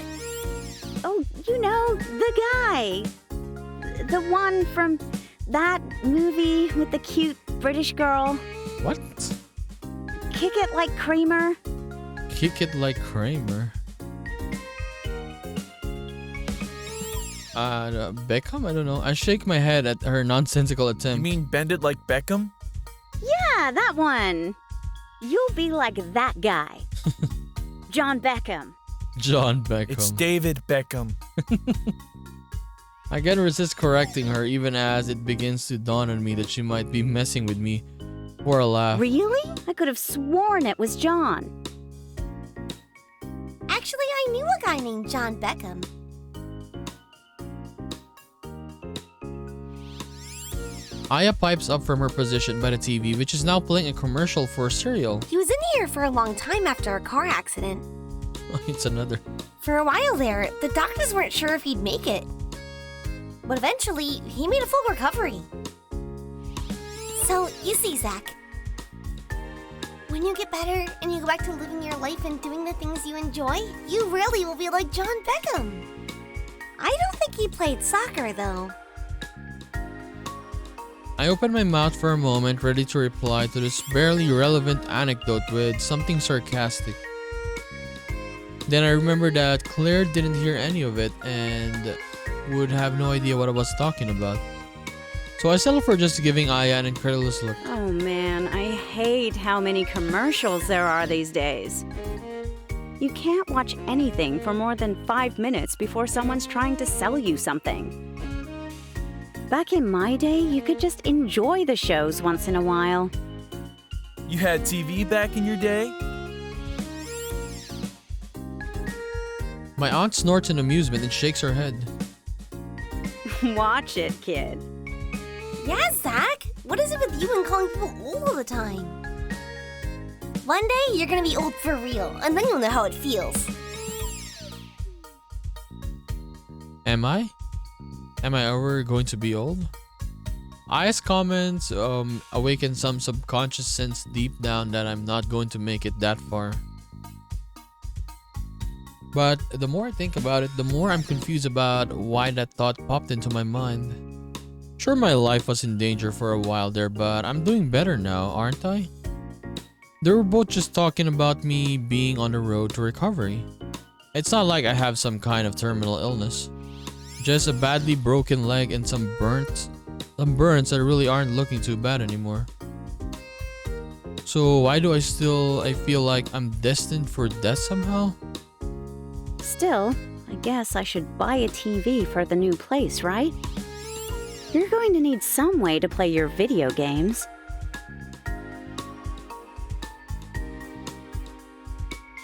Oh, you know, the guy. The one from that movie with the cute British girl. What? Kick it like Kramer. Kick it like Kramer. Beckham? I don't know. I shake my head at her nonsensical attempt. You mean bend it like Beckham? Yeah, that one. You'll be like that guy. John Beckham. John Beckham. It's David Beckham. I can't resist correcting her even as it begins to dawn on me that she might be messing with me for a laugh. Really? I could have sworn it was John. Actually, I knew a guy named John Beckham. Aya pipes up from her position by the TV, which is now playing a commercial for cereal. He was in here for a long time after a car accident. It's another. For a while there, the doctors weren't sure if he'd make it. But eventually, he made a full recovery. So, you see, Zach, when you get better and you go back to living your life and doing the things you enjoy, you really will be like John Beckham. I don't think he played soccer, though. I open my mouth for a moment, ready to reply to this barely relevant anecdote with something sarcastic. Then I remember that Claire didn't hear any of it and would have no idea what I was talking about. So I settled for just giving Aya an incredulous look. Oh man, I hate how many commercials there are these days. You can't watch anything for more than 5 minutes before someone's trying to sell you something. Back in my day, you could just enjoy the shows once in a while. You had TV back in your day? My aunt snorts in amusement and shakes her head. Watch it, kid. Yeah, Zach, what is it with you and calling people old all the time? One day, you're gonna be old for real, and then you'll know how it feels. Am I? Am I ever going to be old? Aya's comments awaken some subconscious sense deep down that I'm not going to make it that far. But the more I think about it, the more I'm confused about why that thought popped into my mind. Sure, my life was in danger for a while there, but I'm doing better now, aren't I? They were both just talking about me being on the road to recovery. It's not like I have some kind of terminal illness. Just a badly broken leg and some burns that really aren't looking too bad anymore. So why do I feel like I'm destined for death somehow? Still, I guess I should buy a TV for the new place, right? You're going to need some way to play your video games.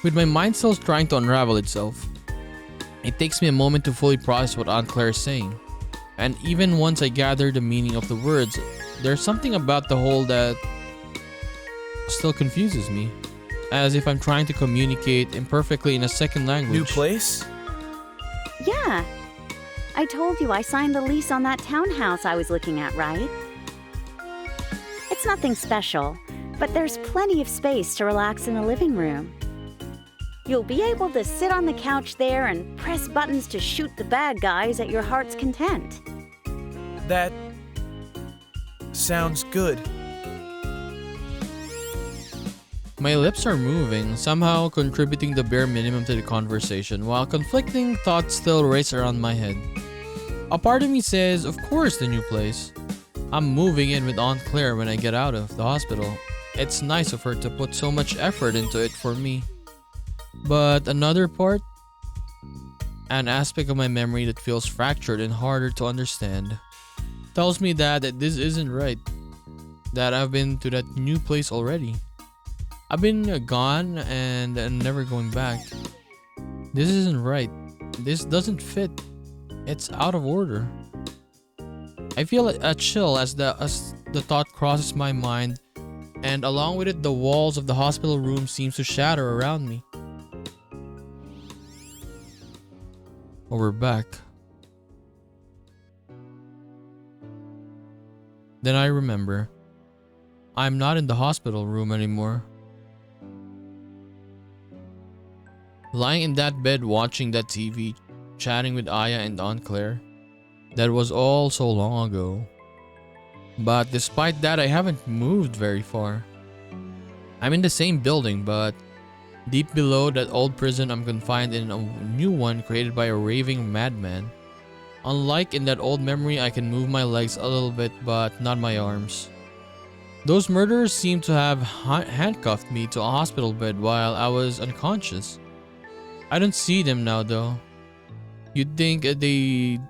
With my mind still trying to unravel itself, it takes me a moment to fully process what Aunt Claire is saying. And even once I gather the meaning of the words, there's something about the whole that still confuses me. As if I'm trying to communicate imperfectly in a second language. New place? Yeah. I told you I signed the lease on that townhouse I was looking at, right? It's nothing special, but there's plenty of space to relax in the living room. You'll be able to sit on the couch there and press buttons to shoot the bad guys at your heart's content. That sounds good. My lips are moving, somehow contributing the bare minimum to the conversation, while conflicting thoughts still race around my head. A part of me says, of course, the new place. I'm moving in with Aunt Claire when I get out of the hospital. It's nice of her to put so much effort into it for me. But another part, an aspect of my memory that feels fractured and harder to understand, tells me that this isn't right. That I've been to that new place already. I've been gone and never going back. This isn't right. This doesn't fit. It's out of order. I feel a chill as the thought crosses my mind, and along with it, the walls of the hospital room seems to shatter around me. Oh, we're back. Then I remember. I'm not in the hospital room anymore. Lying in that bed watching that TV, chatting with Aya and Aunt Claire. That was all so long ago. But despite that, I haven't moved very far. I'm in the same building, but deep below that old prison, I'm confined in a new one created by a raving madman. Unlike in that old memory, I can move my legs a little bit, but not my arms. Those murderers seem to have handcuffed me to a hospital bed while I was unconscious. I don't see them now though. You'd think they'd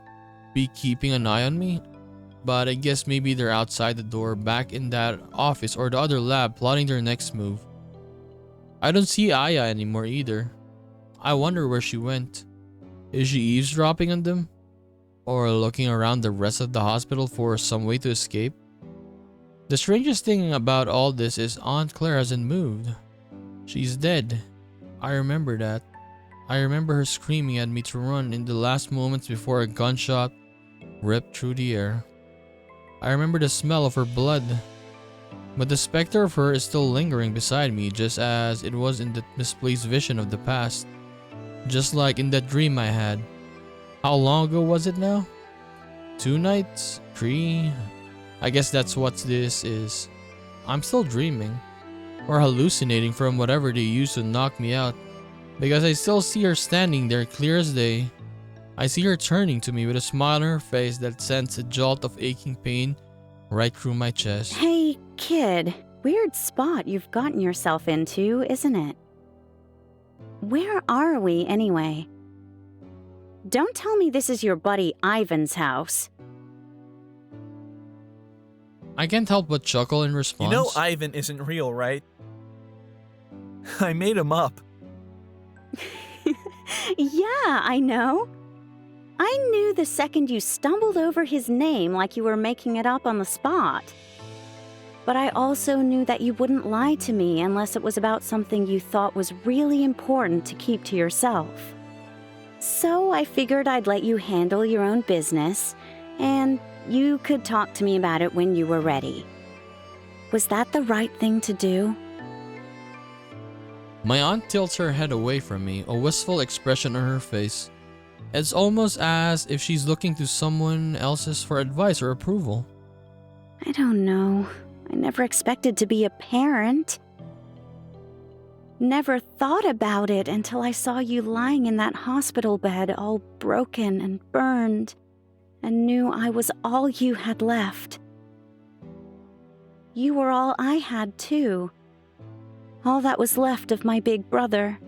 be keeping an eye on me? But I guess maybe they're outside the door back in that office or the other lab plotting their next move. I don't see Aya anymore either. I wonder where she went. Is she eavesdropping on them? Or looking around the rest of the hospital for some way to escape? The strangest thing about all this is Aunt Claire hasn't moved. She's dead. I remember that. I remember her screaming at me to run in the last moments before a gunshot ripped through the air. I remember the smell of her blood. But the specter of her is still lingering beside me, just as it was in the misplaced vision of the past. Just like in that dream I had. How long ago was it now? 2 nights? 3? I guess that's what this is. I'm still dreaming. Or hallucinating from whatever they used to knock me out. Because I still see her standing there clear as day. I see her turning to me with a smile on her face that sends a jolt of aching pain right through my chest. Hey, kid. Weird spot you've gotten yourself into, isn't it? Where are we, anyway? Don't tell me this is your buddy Ivan's house. I can't help but chuckle in response. You know Ivan isn't real, right? I made him up. Yeah, I know. I knew the second you stumbled over his name like you were making it up on the spot. But I also knew that you wouldn't lie to me unless it was about something you thought was really important to keep to yourself. So I figured I'd let you handle your own business, and you could talk to me about it when you were ready. Was that the right thing to do? My aunt tilts her head away from me, a wistful expression on her face. It's almost as if she's looking to someone else's for advice or approval. I don't know. I never expected to be a parent. Never thought about it until I saw you lying in that hospital bed all broken and burned, and knew I was all you had left. You were all I had too. All that was left of my big brother.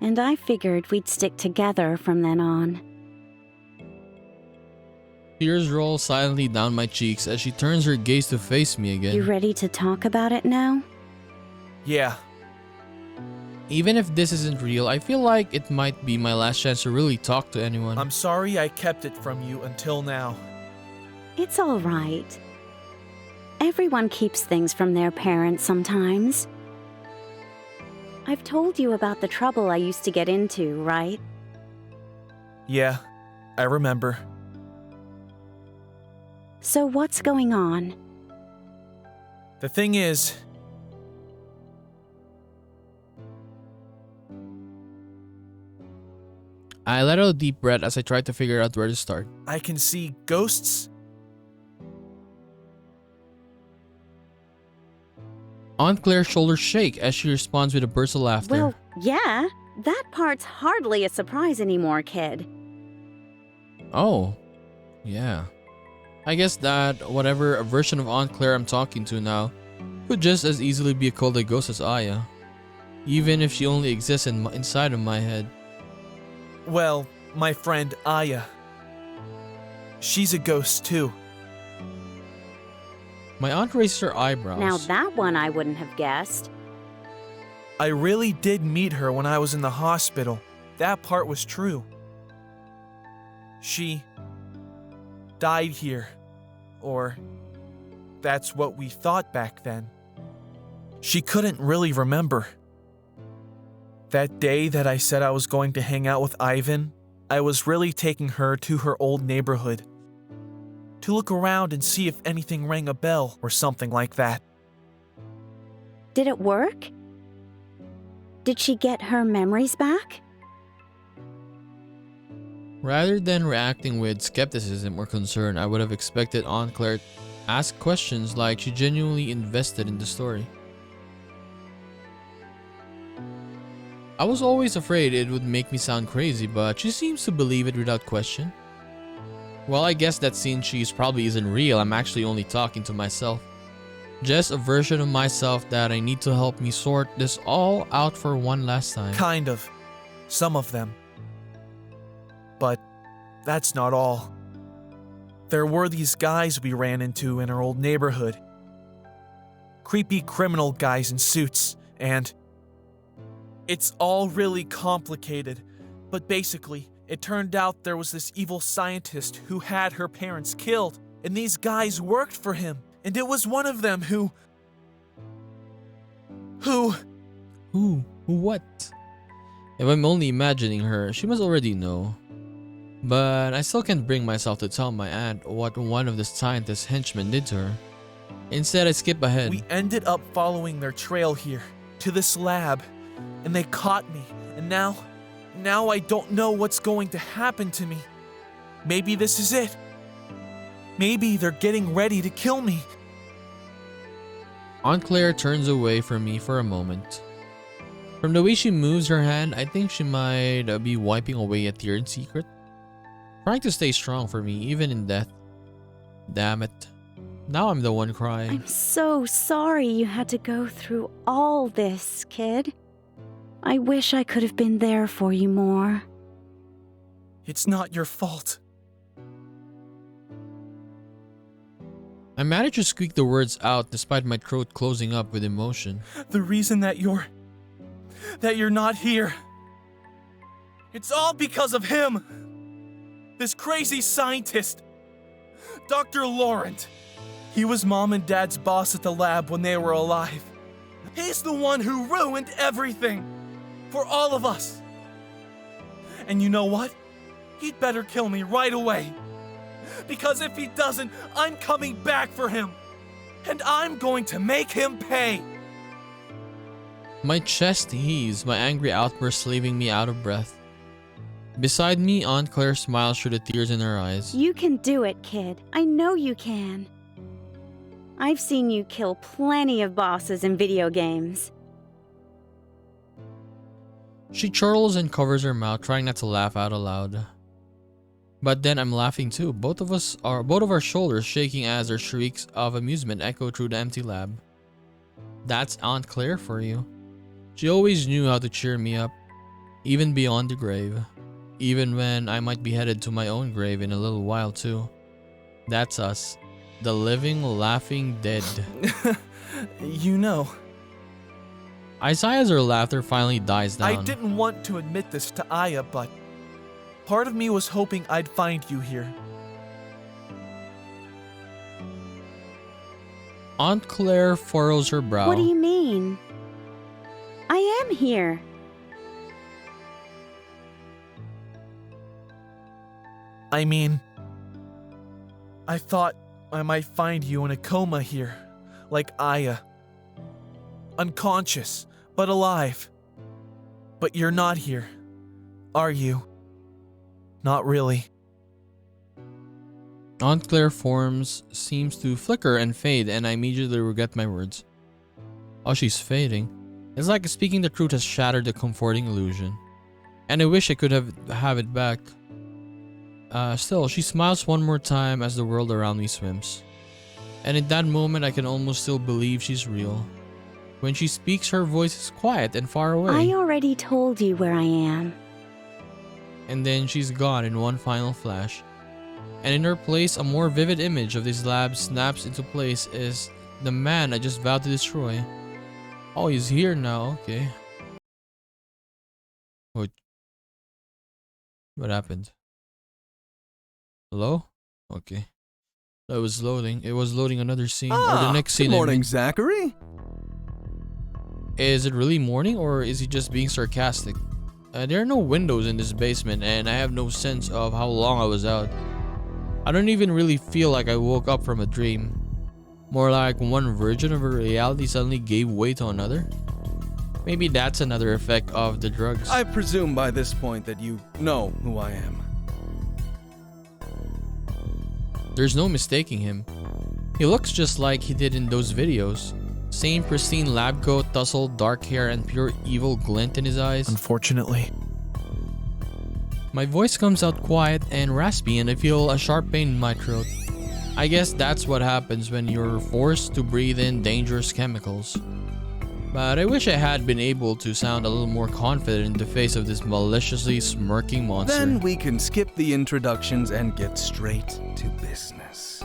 And I figured we'd stick together from then on. Tears roll silently down my cheeks as she turns her gaze to face me again. You ready to talk about it now? Yeah. Even if this isn't real, I feel like it might be my last chance to really talk to anyone. I'm sorry I kept it from you until now. It's all right. Everyone keeps things from their parents sometimes. I've told you about the trouble I used to get into, right? Yeah, I remember. So what's going on? The thing is, I let out a deep breath as I tried to figure out where to start. I can see ghosts. Aunt Claire's shoulders shake as she responds with a burst of laughter. Well, yeah. That part's hardly a surprise anymore, kid. Oh, yeah. I guess that whatever version of Aunt Claire I'm talking to now could just as easily be called a ghost as Aya, even if she only exists inside of my head. Well, my friend Aya. She's a ghost too. My aunt raises her eyebrows. Now that one I wouldn't have guessed. I really did meet her when I was in the hospital. That part was true. She died here. Or that's what we thought back then. She couldn't really remember. That day that I said I was going to hang out with Ivan, I was really taking her to her old neighborhood. To look around and see if anything rang a bell or something like that. Did it work? Did she get her memories back? Rather than reacting with skepticism or concern, I would have expected Aunt Claire to ask questions like she genuinely invested in the story. I was always afraid it would make me sound crazy, but she seems to believe it without question. Well, I guess that since she's probably isn't real, I'm actually only talking to myself. Just a version of myself that I need to help me sort this all out for one last time. Kind of. Some of them. But that's not all. There were these guys we ran into in our old neighborhood. Creepy criminal guys in suits, and it's all really complicated, but basically, it turned out there was this evil scientist who had her parents killed, and these guys worked for him, and it was one of them who... What? If I'm only imagining her, she must already know. But I still can't bring myself to tell my aunt what one of the scientist's henchmen did to her. Instead, I skip ahead. We ended up following their trail here, to this lab, and they caught me, and now I don't know what's going to happen to me. Maybe this is it. Maybe they're getting ready to kill me. Aunt Claire turns away from me for a moment. From the way she moves her hand, I think she might be wiping away a tear in secret. Trying to stay strong for me, even in death. Damn it. Now I'm the one crying. I'm so sorry you had to go through all this, kid. I wish I could have been there for you more. It's not your fault. I managed to squeak the words out despite my throat closing up with emotion. The reason that you're not here, it's all because of him. This crazy scientist, Dr. Laurent. He was Mom and Dad's boss at the lab when they were alive. He's the one who ruined everything for all of us. And you know what? He'd better kill me right away. Because if he doesn't, I'm coming back for him. And I'm going to make him pay. My chest heaves, my angry outburst leaving me out of breath. Beside me, Aunt Claire smiles through the tears in her eyes. You can do it, kid. I know you can. I've seen you kill plenty of bosses in video games. She chortles and covers her mouth, trying not to laugh out aloud. But then I'm laughing too. Both of our shoulders shaking as our shrieks of amusement echo through the empty lab. That's Aunt Claire for you. She always knew how to cheer me up, even beyond the grave. Even when I might be headed to my own grave in a little while too. That's us. The living, laughing dead. You know. Isaya's her laughter finally dies down. I didn't want to admit this to Aya, but part of me was hoping I'd find you here. Aunt Claire furrows her brow. What do you mean? I am here. I mean, I thought I might find you in a coma here, like Aya. Unconscious, but alive. But you're not here, are you? Not really. Aunt Claire forms seems to flicker and fade, and I immediately regret my words. Oh, she's fading. It's like speaking the truth has shattered the comforting illusion. And I wish I could have it back. Still, she smiles one more time as the world around me swims. And in that moment, I can almost still believe she's real. When she speaks, her voice is quiet and far away. I already told you where I am. And then she's gone in one final flash. And in her place, a more vivid image of this lab snaps into place is the man I just vowed to destroy. Oh, he's here now, okay. What happened? Hello? Okay. That was loading. It was loading another scene. Or the next scene. Good morning, Zachary. Is it really morning or is he just being sarcastic? There are no windows in this basement and I have no sense of how long I was out. I don't even really feel like I woke up from a dream. More like one version of a reality suddenly gave way to another. Maybe that's another effect of the drugs. I presume by this point that you know who I am. There's no mistaking him. He looks just like he did in those videos. Same pristine lab coat, tousled dark hair, and pure evil glint in his eyes. Unfortunately. My voice comes out quiet and raspy and I feel a sharp pain in my throat. I guess that's what happens when you're forced to breathe in dangerous chemicals. But I wish I had been able to sound a little more confident in the face of this maliciously smirking monster. Then we can skip the introductions and get straight to business.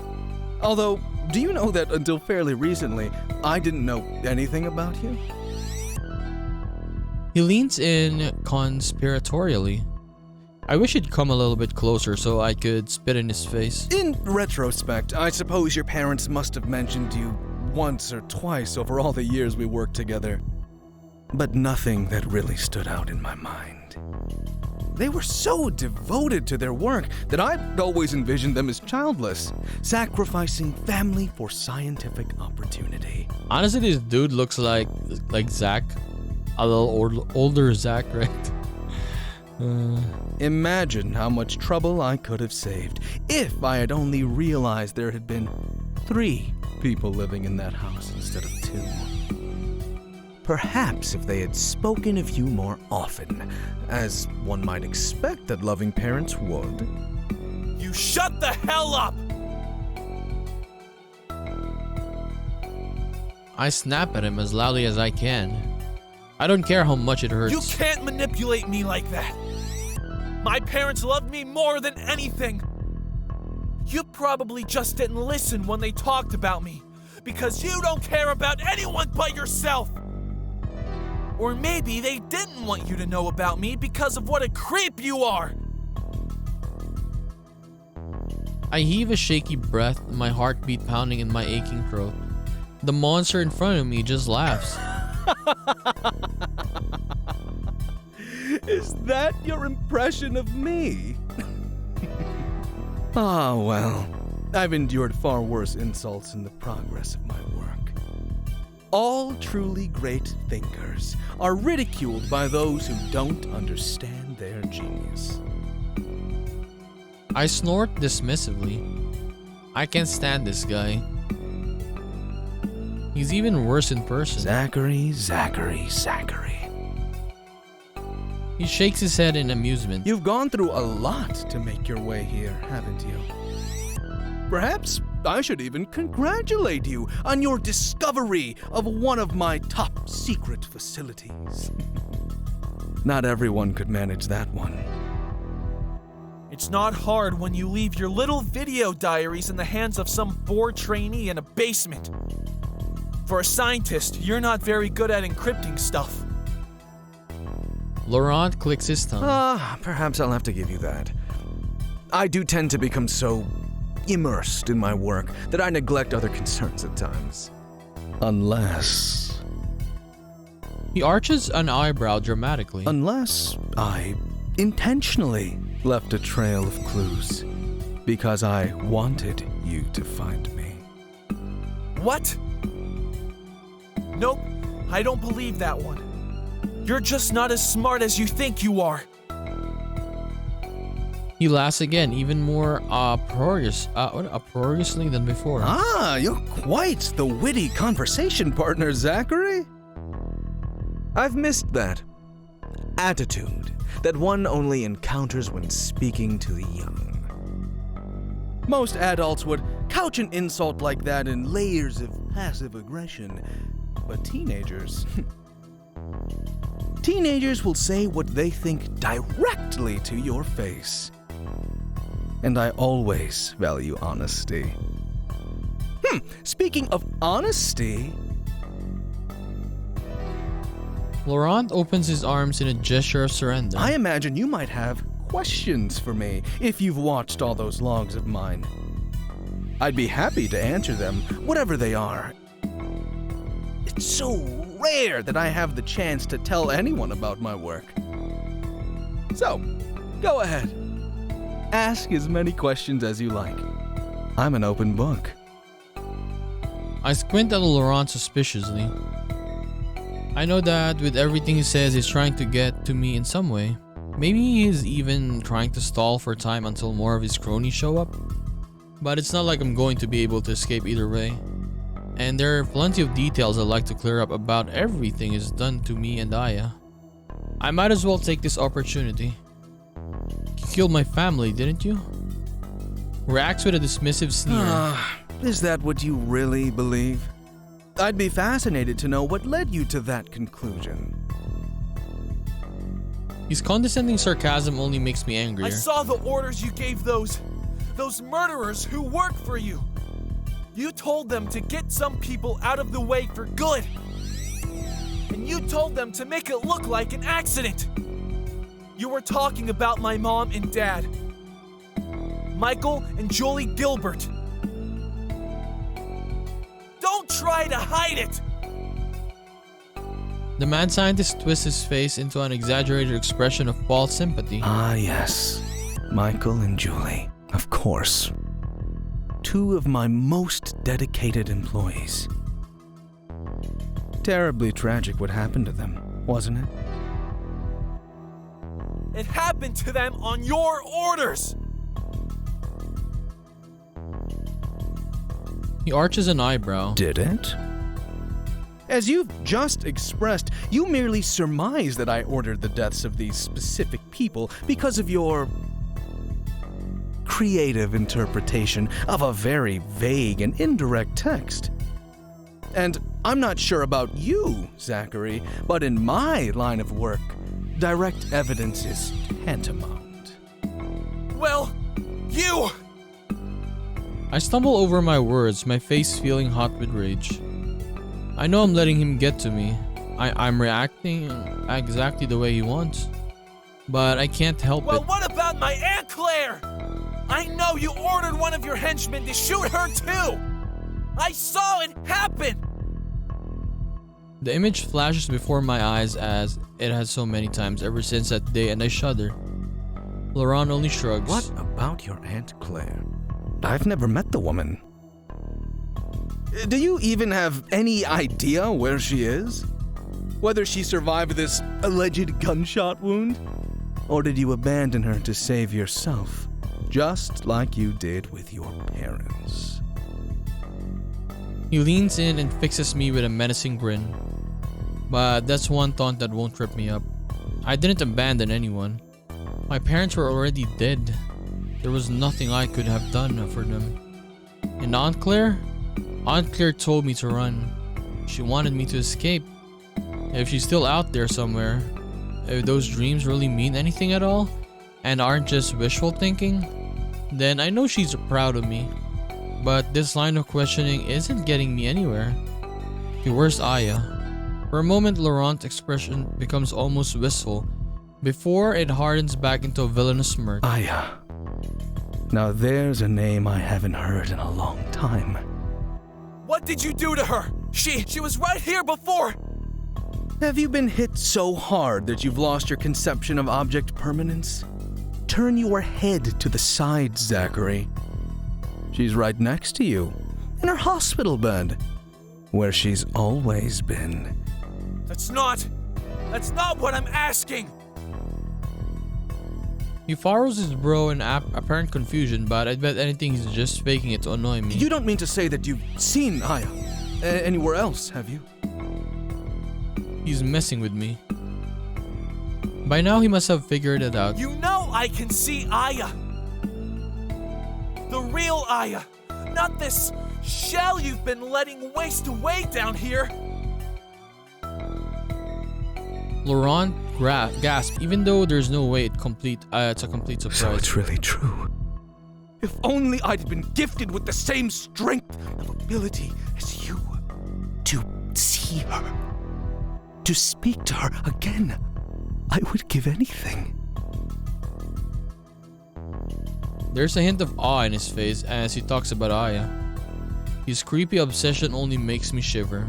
Although, do you know that until fairly recently, I didn't know anything about you? He leans in conspiratorially. I wish he'd come a little bit closer so I could spit in his face. In retrospect, I suppose your parents must have mentioned you once or twice over all the years we worked together. But nothing that really stood out in my mind. They were so devoted to their work that I'd always envisioned them as childless, sacrificing family for scientific opportunity. Honestly, this dude looks like Zach. A little older Zach, right? Imagine how much trouble I could have saved if I had only realized there had been 3 people living in that house instead of 2. Perhaps if they had spoken of you more often, as one might expect that loving parents would. You shut the hell up! I snap at him as loudly as I can. I don't care how much it hurts. You can't manipulate me like that. My parents loved me more than anything. You probably just didn't listen when they talked about me, because you don't care about anyone but yourself. Or maybe they didn't want you to know about me because of what a creep you are. I heave a shaky breath, my heartbeat pounding in my aching throat. The monster in front of me just laughs. Is that your impression of me? Ah, well, I've endured far worse insults in the progress of my work. All truly great thinkers are ridiculed by those who don't understand their genius. I snort dismissively. I can't stand this guy. He's even worse in person. Zachary. He shakes his head in amusement. You've gone through a lot to make your way here, haven't you? Perhaps I should even congratulate you on your discovery of one of my top secret facilities. Not everyone could manage that one. It's not hard when you leave your little video diaries in the hands of some bored trainee in a basement. For a scientist, you're not very good at encrypting stuff. Laurent clicks his tongue. Perhaps I'll have to give you that. I do tend to become so immersed in my work that I neglect other concerns at times. Unless He arches an eyebrow dramatically. I intentionally left a trail of clues because I wanted you to find me. What? Nope, I don't believe that one. You're just not as smart as you think you are. He laughs again, even more uproariously than before. You're quite the witty conversation partner, Zachary. I've missed that attitude that one only encounters when speaking to the young. Most adults would couch an insult like that in layers of passive aggression, but teenagers will say what they think directly to your face. And I always value honesty. Speaking of honesty... Laurent opens his arms in a gesture of surrender. I imagine you might have questions for me if you've watched all those logs of mine. I'd be happy to answer them, whatever they are. It's so rare that I have the chance to tell anyone about my work. So, go ahead. Ask as many questions as you like. I'm an open book. I squint at Laurent suspiciously. I know that with everything he says, he's trying to get to me in some way. Maybe he's even trying to stall for time until more of his cronies show up. But it's not like I'm going to be able to escape either way. And there are plenty of details I'd like to clear up about everything he's done to me and Aya. I might as well take this opportunity. You killed my family, didn't you? Reacts with a dismissive sneer. Is that what you really believe? I'd be fascinated to know what led you to that conclusion. His condescending sarcasm only makes me angrier. I saw the orders you gave those murderers who work for you. You told them to get some people out of the way for good. And you told them to make it look like an accident. You were talking about my mom and dad, Michael and Julie Gilbert. Don't try to hide it! The mad scientist twists his face into an exaggerated expression of false sympathy. Ah, yes. Michael and Julie, of course. Two of my most dedicated employees. Terribly tragic what happened to them, wasn't it? It happened to them on your orders! He arches an eyebrow. Did it? As you've just expressed, you merely surmise that I ordered the deaths of these specific people because of your creative interpretation of a very vague and indirect text. And I'm not sure about you, Zachary, but in my line of work, direct evidence is tantamount. Well, you! I stumble over my words, my face feeling hot with rage. I know I'm letting him get to me. I'm reacting exactly the way he wants. But I can't help Well, it. what about my Aunt Claire? I know you ordered one of your henchmen to shoot her too! I saw it happen! The image flashes before my eyes as it has so many times ever since that day, and I shudder. Laurent only shrugs. What about your Aunt Claire? I've never met the woman. Do you even have any idea where she is? Whether she survived this alleged gunshot wound? Or did you abandon her to save yourself, just like you did with your parents? He leans in and fixes me with a menacing grin. But that's one thought that won't trip me up. I didn't abandon anyone. My parents were already dead. There was nothing I could have done for them. And Aunt Claire? Aunt Claire told me to run. She wanted me to escape. If she's still out there somewhere, if those dreams really mean anything at all, and aren't just wishful thinking, then I know she's proud of me. But this line of questioning isn't getting me anywhere. Okay, where's Aya? For a moment, Laurent's expression becomes almost wistful, before it hardens back into a villainous smirk. Aya. Now there's a name I haven't heard in a long time. What did you do to her? She was right here before! Have you been hit so hard that you've lost your conception of object permanence? Turn your head to the side, Zachary. She's right next to you, in her hospital bed, where she's always been. That's not what I'm asking! He furrows his brow in apparent confusion, but I bet anything he's just faking it to annoy me. You don't mean to say that you've seen Aya anywhere else, have you? He's messing with me. By now he must have figured it out. You know I can see Aya! The real Aya! Not this shell you've been letting waste away down here! Laurent gasped, even though there's no way it's a complete surprise. So it's really true. If only I'd been gifted with the same strength of ability as you. To see her. To speak to her again. I would give anything. There's a hint of awe in his face as he talks about Aya. His creepy obsession only makes me shiver.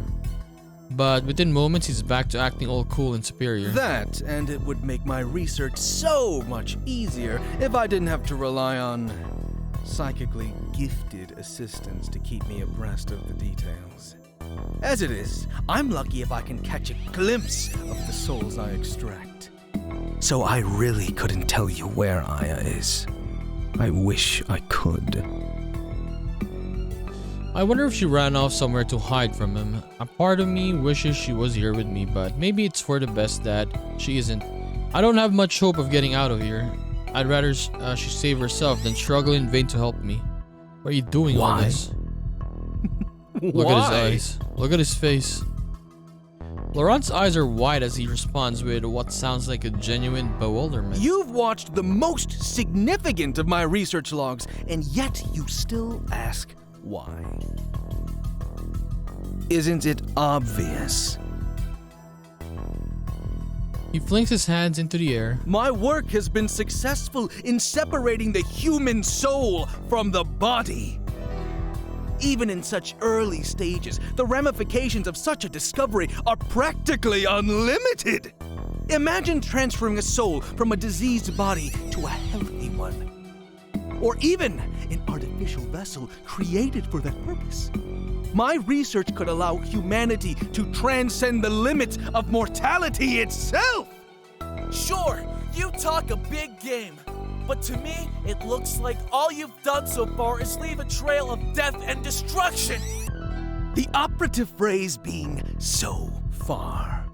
but within moments he's back to acting all cool and superior. That, and it would make my research so much easier if I didn't have to rely on psychically gifted assistants to keep me abreast of the details. As it is, I'm lucky if I can catch a glimpse of the souls I extract. So I really couldn't tell you where Aya is. I wish I could. I wonder if she ran off somewhere to hide from him. A part of me wishes she was here with me, but maybe it's for the best that she isn't. I don't have much hope of getting out of here. I'd rather she save herself than struggle in vain to help me. What are you doing all this? Look at his eyes. Look at his face. Laurent's eyes are wide as he responds with what sounds like a genuine bewilderment. You've watched the most significant of my research logs, and yet you still ask why. Isn't it obvious? He flings his hands into the air. My work has been successful in separating the human soul from the body. Even in such early stages, the ramifications of such a discovery are practically unlimited. Imagine transferring a soul from a diseased body to a healthy one. Or even an artificial vessel created for that purpose. My research could allow humanity to transcend the limits of mortality itself. Sure, you talk a big game. But to me, it looks like all you've done so far is leave a trail of death and destruction. The operative phrase being "so far."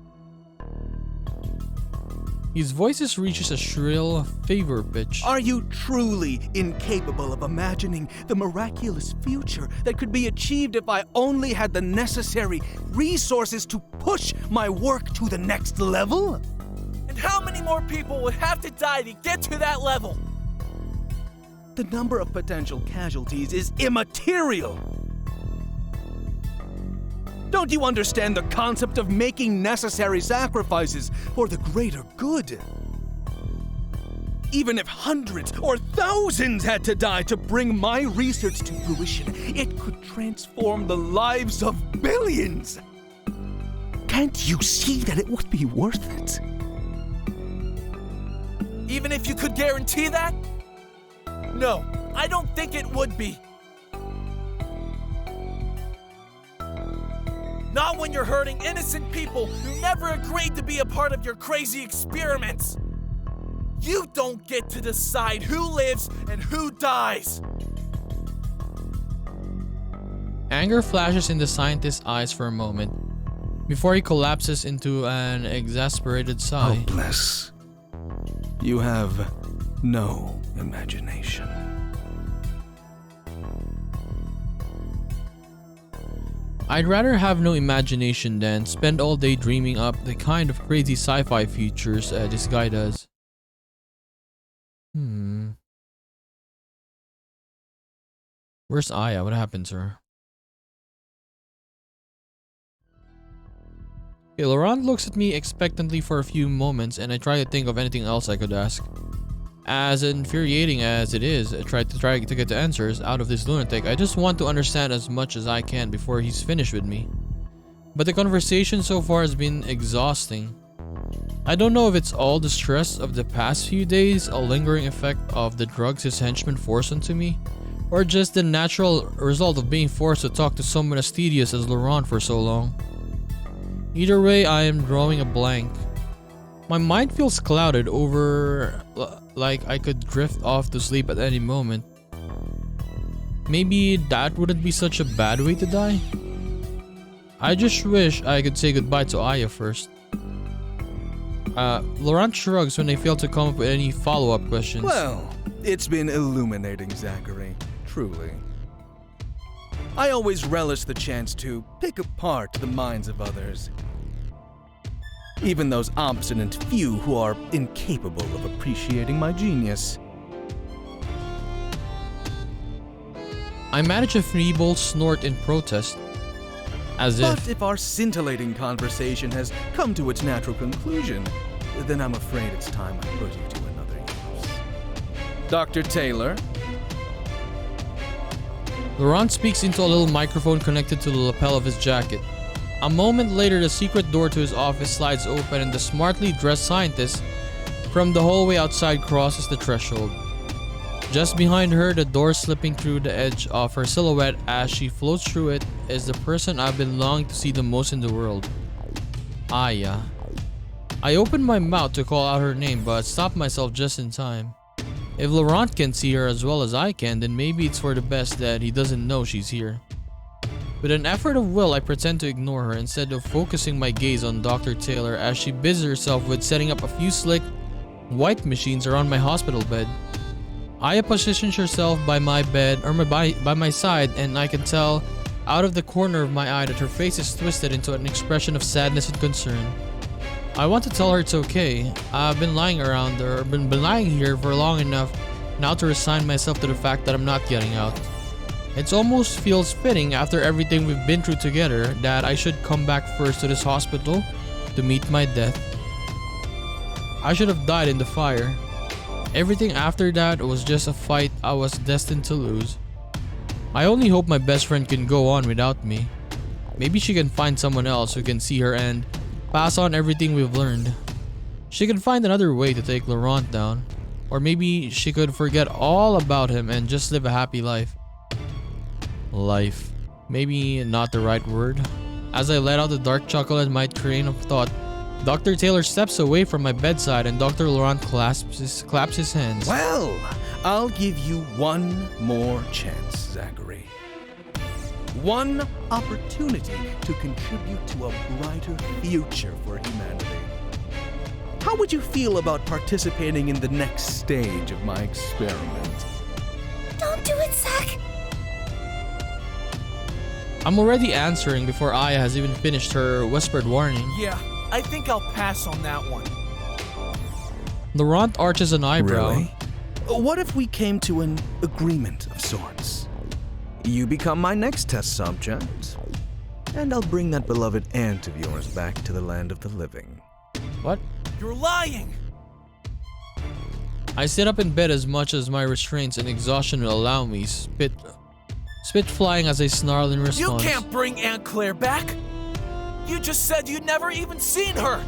His voice reaches a shrill favor pitch. Are you truly incapable of imagining the miraculous future that could be achieved if I only had the necessary resources to push my work to the next level? And how many more people would have to die to get to that level? The number of potential casualties is immaterial. Don't you understand the concept of making necessary sacrifices for the greater good? Even if hundreds or thousands had to die to bring my research to fruition, it could transform the lives of billions. Can't you see that it would be worth it? Even if you could guarantee that? No, I don't think it would be. Not when you're hurting innocent people who never agreed to be a part of your crazy experiments. You don't get to decide who lives and who dies. Anger flashes in the scientist's eyes for a moment, before he collapses into an exasperated sigh. Hopeless. You have no imagination. I'd rather have no imagination than spend all day dreaming up the kind of crazy sci-fi futures this guy does. Where's Aya? What happened to her? Okay, Laurent looks at me expectantly for a few moments, and I try to think of anything else I could ask. As infuriating as it is, I try to get the answers out of this lunatic. I just want to understand as much as I can before he's finished with me. But the conversation so far has been exhausting. I don't know if it's all the stress of the past few days, a lingering effect of the drugs his henchmen forced onto me, or just the natural result of being forced to talk to someone as tedious as Laurent for so long. Either way, I am drawing a blank. My mind feels clouded over, like I could drift off to sleep at any moment. Maybe that wouldn't be such a bad way to die? I just wish I could say goodbye to Aya first. Laurent shrugs when I fail to come up with any follow-up questions. Well, it's been illuminating, Zachary. Truly. I always relish the chance to pick apart the minds of others. Even those obstinate few who are incapable of appreciating my genius. I manage a feeble snort in protest. But if our scintillating conversation has come to its natural conclusion, then I'm afraid it's time I put you to another use. Dr. Taylor? Laurent speaks into a little microphone connected to the lapel of his jacket. A moment later, the secret door to his office slides open and the smartly dressed scientist from the hallway outside crosses the threshold. Just behind her, the door slipping through the edge of her silhouette as she floats through it, is the person I've been longing to see the most in the world. Aya. I opened my mouth to call out her name but stopped myself just in time. If Laurent can see her as well as I can, then maybe it's for the best that he doesn't know she's here. With an effort of will, I pretend to ignore her instead of focusing my gaze on Dr. Taylor as she busies herself with setting up a few slick white machines around my hospital bed. Aya positions herself by my bed or by my side, and I can tell out of the corner of my eye that her face is twisted into an expression of sadness and concern. I want to tell her it's okay. I've been lying here for long enough now to resign myself to the fact that I'm not getting out. It almost feels fitting after everything we've been through together that I should come back first to this hospital to meet my death. I should have died in the fire. Everything after that was just a fight I was destined to lose. I only hope my best friend can go on without me. Maybe she can find someone else who can see her and pass on everything we've learned. She can find another way to take Laurent down. Or maybe she could forget all about him and just live a happy life. Life. Maybe not the right word. As I let out the dark chuckle in my train of thought, Dr. Taylor steps away from my bedside and Dr. Laurent claps his hands. Well, I'll give you one more chance, Zachary. One opportunity to contribute to a brighter future for humanity. How would you feel about participating in the next stage of my experiment? Don't do it, Zach. I'm already answering before Aya has even finished her whispered warning. Yeah, I think I'll pass on that one. Laurent arches an eyebrow. Really? What if we came to an agreement of sorts? You become my next test subject, and I'll bring that beloved aunt of yours back to the land of the living. What? You're lying! I sit up in bed as much as my restraints and exhaustion will allow me, spit flying as I snarl in response. You can't bring Aunt Claire back! You just said you'd never even seen her!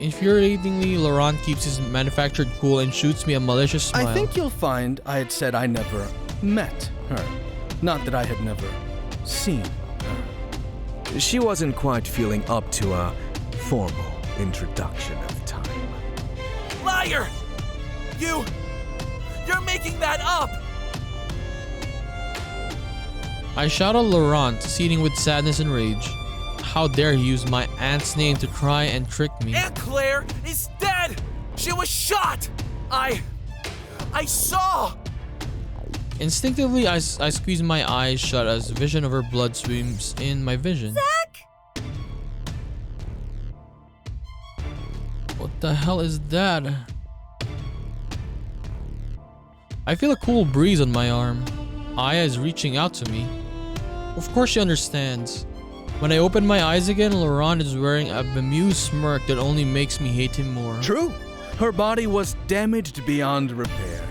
Infuriatingly, Laurent keeps his manufactured cool and shoots me a malicious smile. I think you'll find I had said I never met her, not that I had never seen her. She wasn't quite feeling up to a formal introduction at the time. Liar! You're making that up! I shout at Laurent, seething with sadness and rage. How dare he use my aunt's name to try and trick me? Aunt Claire is dead! She was shot! I saw! Instinctively, I squeeze my eyes shut as a vision of her blood swims in my vision. Zach! What the hell is that? I feel a cool breeze on my arm. Aya is reaching out to me. Of course she understands. When I open my eyes again, Laurent is wearing a bemused smirk that only makes me hate him more. True, her body was damaged beyond repair.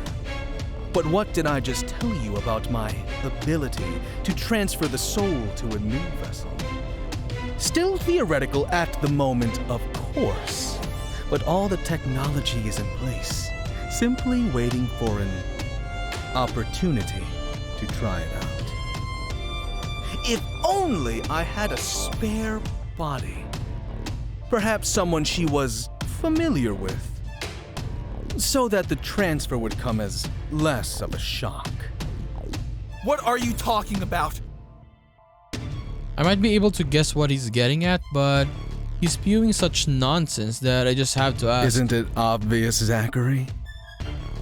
But what did I just tell you about my ability to transfer the soul to a new vessel? Still theoretical at the moment, of course, but all the technology is in place, simply waiting for an opportunity to try it out. If only I had a spare body. Perhaps someone she was familiar with, so that the transfer would come as less of a shock. What are you talking about? I might be able to guess what he's getting at, but he's spewing such nonsense that I just have to ask. Isn't it obvious, Zachary?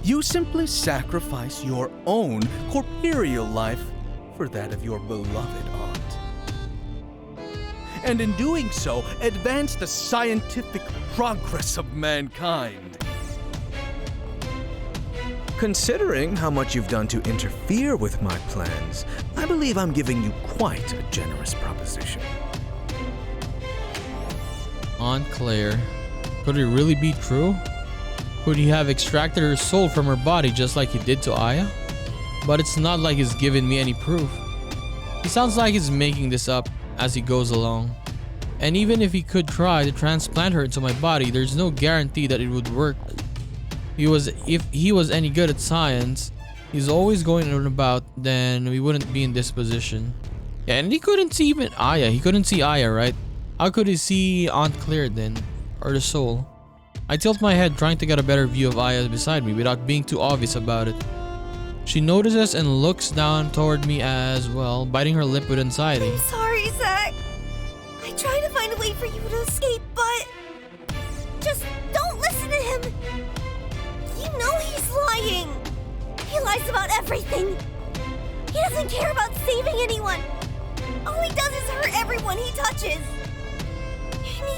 You simply sacrifice your own corporeal life for that of your beloved aunt. And in doing so, advance the scientific progress of mankind. Considering how much you've done to interfere with my plans, I believe I'm giving you quite a generous proposition. Aunt Claire. Could it really be true? Could he have extracted her soul from her body just like he did to Aya? But it's not like he's given me any proof. He sounds like he's making this up, as he goes along. And even if he could try to transplant her into my body, there's no guarantee that it would work. If he was any good at science, he's always going on about, then we wouldn't be in this position. Yeah, and he couldn't see even Aya. He couldn't see Aya, right? How could he see Aunt Claire then? Or the soul? I tilt my head trying to get a better view of Aya beside me without being too obvious about it. She notices and looks down toward me as well, biting her lip with anxiety. I'm sorry, Zach. I tried to find a way for you to escape, but just don't listen to him. You know he's lying. He lies about everything. He doesn't care about saving anyone. All he does is hurt everyone he touches. And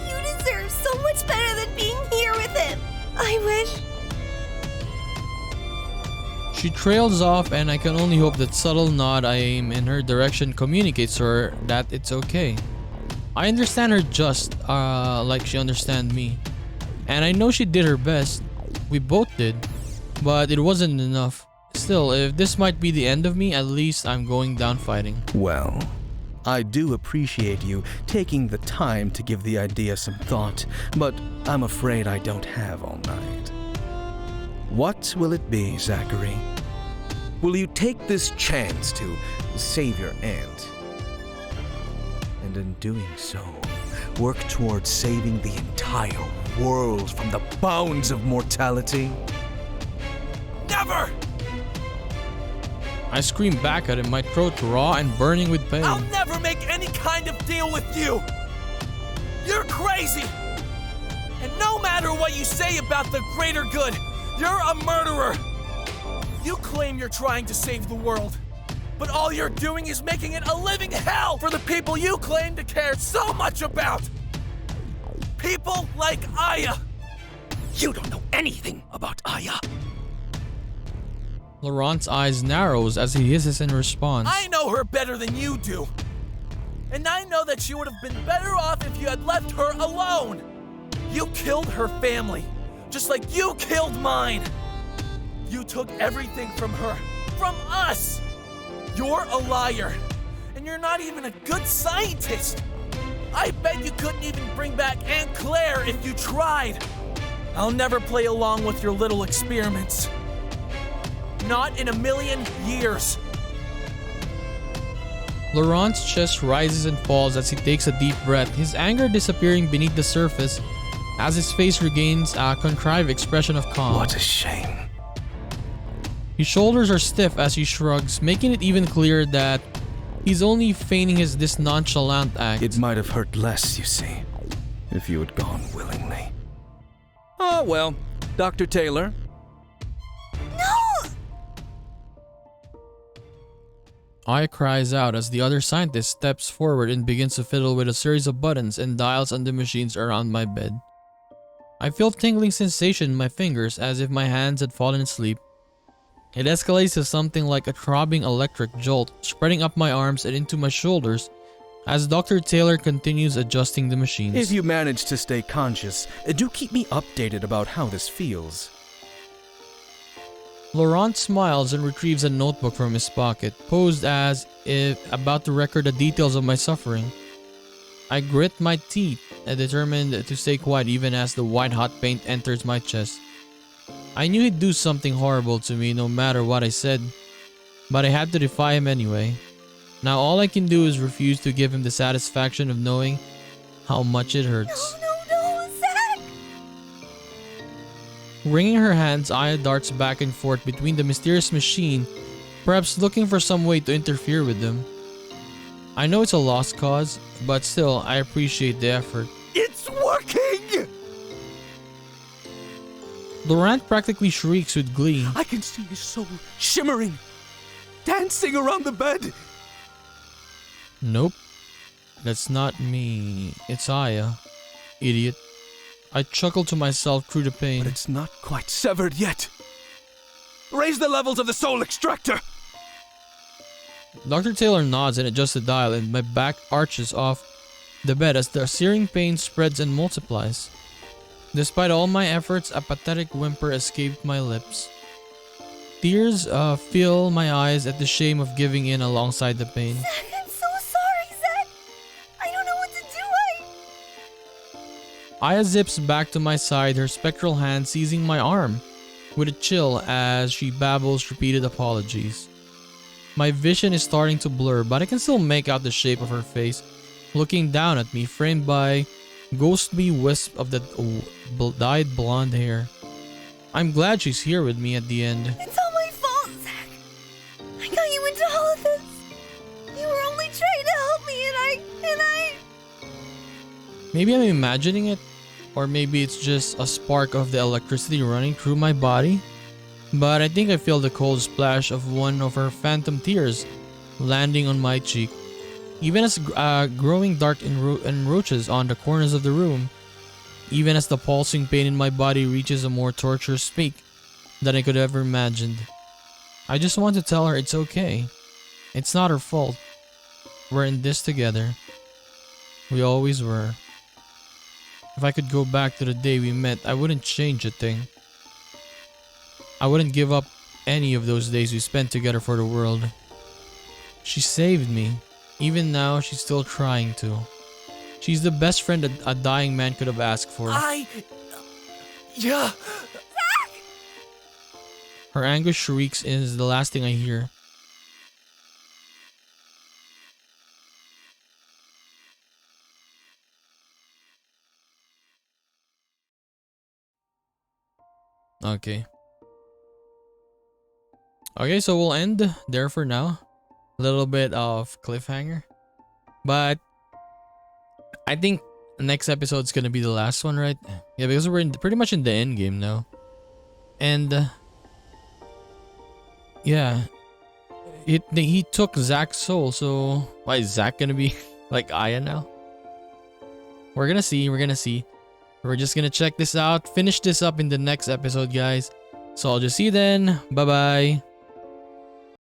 you deserve so much better than being here with him. I wish. She trails off, and I can only hope that subtle nod I aim in her direction communicates to her that it's okay. I understand her just like she understands me. And I know she did her best. We both did. But it wasn't enough. Still, if this might be the end of me, at least I'm going down fighting. Well, I do appreciate you taking the time to give the idea some thought, but I'm afraid I don't have all night. What will it be, Zachary? Will you take this chance to save your aunt? And in doing so, work towards saving the entire world from the bounds of mortality? Never! I scream back at him, my throat raw and burning with pain. I'll never make any kind of deal with you! You're crazy! And no matter what you say about the greater good, you're a murderer! You claim you're trying to save the world, but all you're doing is making it a living hell for the people you claim to care so much about! People like Aya! You don't know anything about Aya. Laurent's eyes narrows as he hisses in response. I know her better than you do. And I know that she would have been better off if you had left her alone. You killed her family, just like you killed mine. You took everything from her, from us. You're a liar, and you're not even a good scientist. I bet you couldn't even bring back Aunt Claire if you tried. I'll never play along with your little experiments. Not in a million years. Laurent's chest rises and falls as he takes a deep breath, his anger disappearing beneath the surface as his face regains a contrived expression of calm. What a shame. His shoulders are stiff as he shrugs, making it even clearer that he's only feigning this nonchalant act. It might have hurt less, you see, if you had gone willingly. Oh well, Dr. Taylor. No! Aya cries out as the other scientist steps forward and begins to fiddle with a series of buttons and dials on the machines around my bed. I feel tingling sensation in my fingers as if my hands had fallen asleep. It escalates to something like a throbbing electric jolt, spreading up my arms and into my shoulders as Dr. Taylor continues adjusting the machines. If you manage to stay conscious, do keep me updated about how this feels. Laurent smiles and retrieves a notebook from his pocket, posed as if about to record the details of my suffering. I grit my teeth, determined to stay quiet even as the white-hot pain enters my chest. I knew he'd do something horrible to me no matter what I said, but I had to defy him anyway. Now all I can do is refuse to give him the satisfaction of knowing how much it hurts. No, Zach! Wringing her hands, Aya darts back and forth between the mysterious machine, perhaps looking for some way to interfere with them. I know it's a lost cause, but still, I appreciate the effort. It's working! Laurent practically shrieks with glee. I can see his soul shimmering, dancing around the bed. Nope. That's not me. It's Aya. Idiot. I chuckle to myself through the pain. But it's not quite severed yet. Raise the levels of the soul extractor! Dr. Taylor nods and adjusts the dial, and my back arches off the bed as the searing pain spreads and multiplies. Despite all my efforts, a pathetic whimper escaped my lips. Tears fill my eyes at the shame of giving in alongside the pain. Zach, I'm so sorry, Zach. Aya zips back to my side, her spectral hand seizing my arm with a chill as she babbles repeated apologies. My vision is starting to blur, but I can still make out the shape of her face, looking down at me, framed by ghostly wisp of that dyed blonde hair. I'm glad she's here with me at the end. It's all my fault, Zach. I got you into all of this. You were only trying to help me, and I... Maybe I'm imagining it, or maybe it's just a spark of the electricity running through my body. But I think I feel the cold splash of one of her phantom tears landing on my cheek. Even as growing dark encroaches on the corners of the room, even as the pulsing pain in my body reaches a more torturous peak than I could ever imagined. I just want to tell her it's okay. It's not her fault. We're in this together. We always were. If I could go back to the day we met, I wouldn't change a thing. I wouldn't give up any of those days we spent together for the world. She saved me. Even now, she's still trying to. She's the best friend a dying man could have asked for. Yeah. Her anguish shrieks is the last thing I hear. Okay. Okay, so we'll end there for now. A little bit of cliffhanger. But I think the next episode's gonna be the last one, right? Yeah, because we're pretty much in the end game now. And yeah, he took Zach's soul, so why is Zach gonna be like Aya now? We're gonna see. We're just gonna check this out, finish this up in the next episode, guys. So I'll just see you then. Bye bye.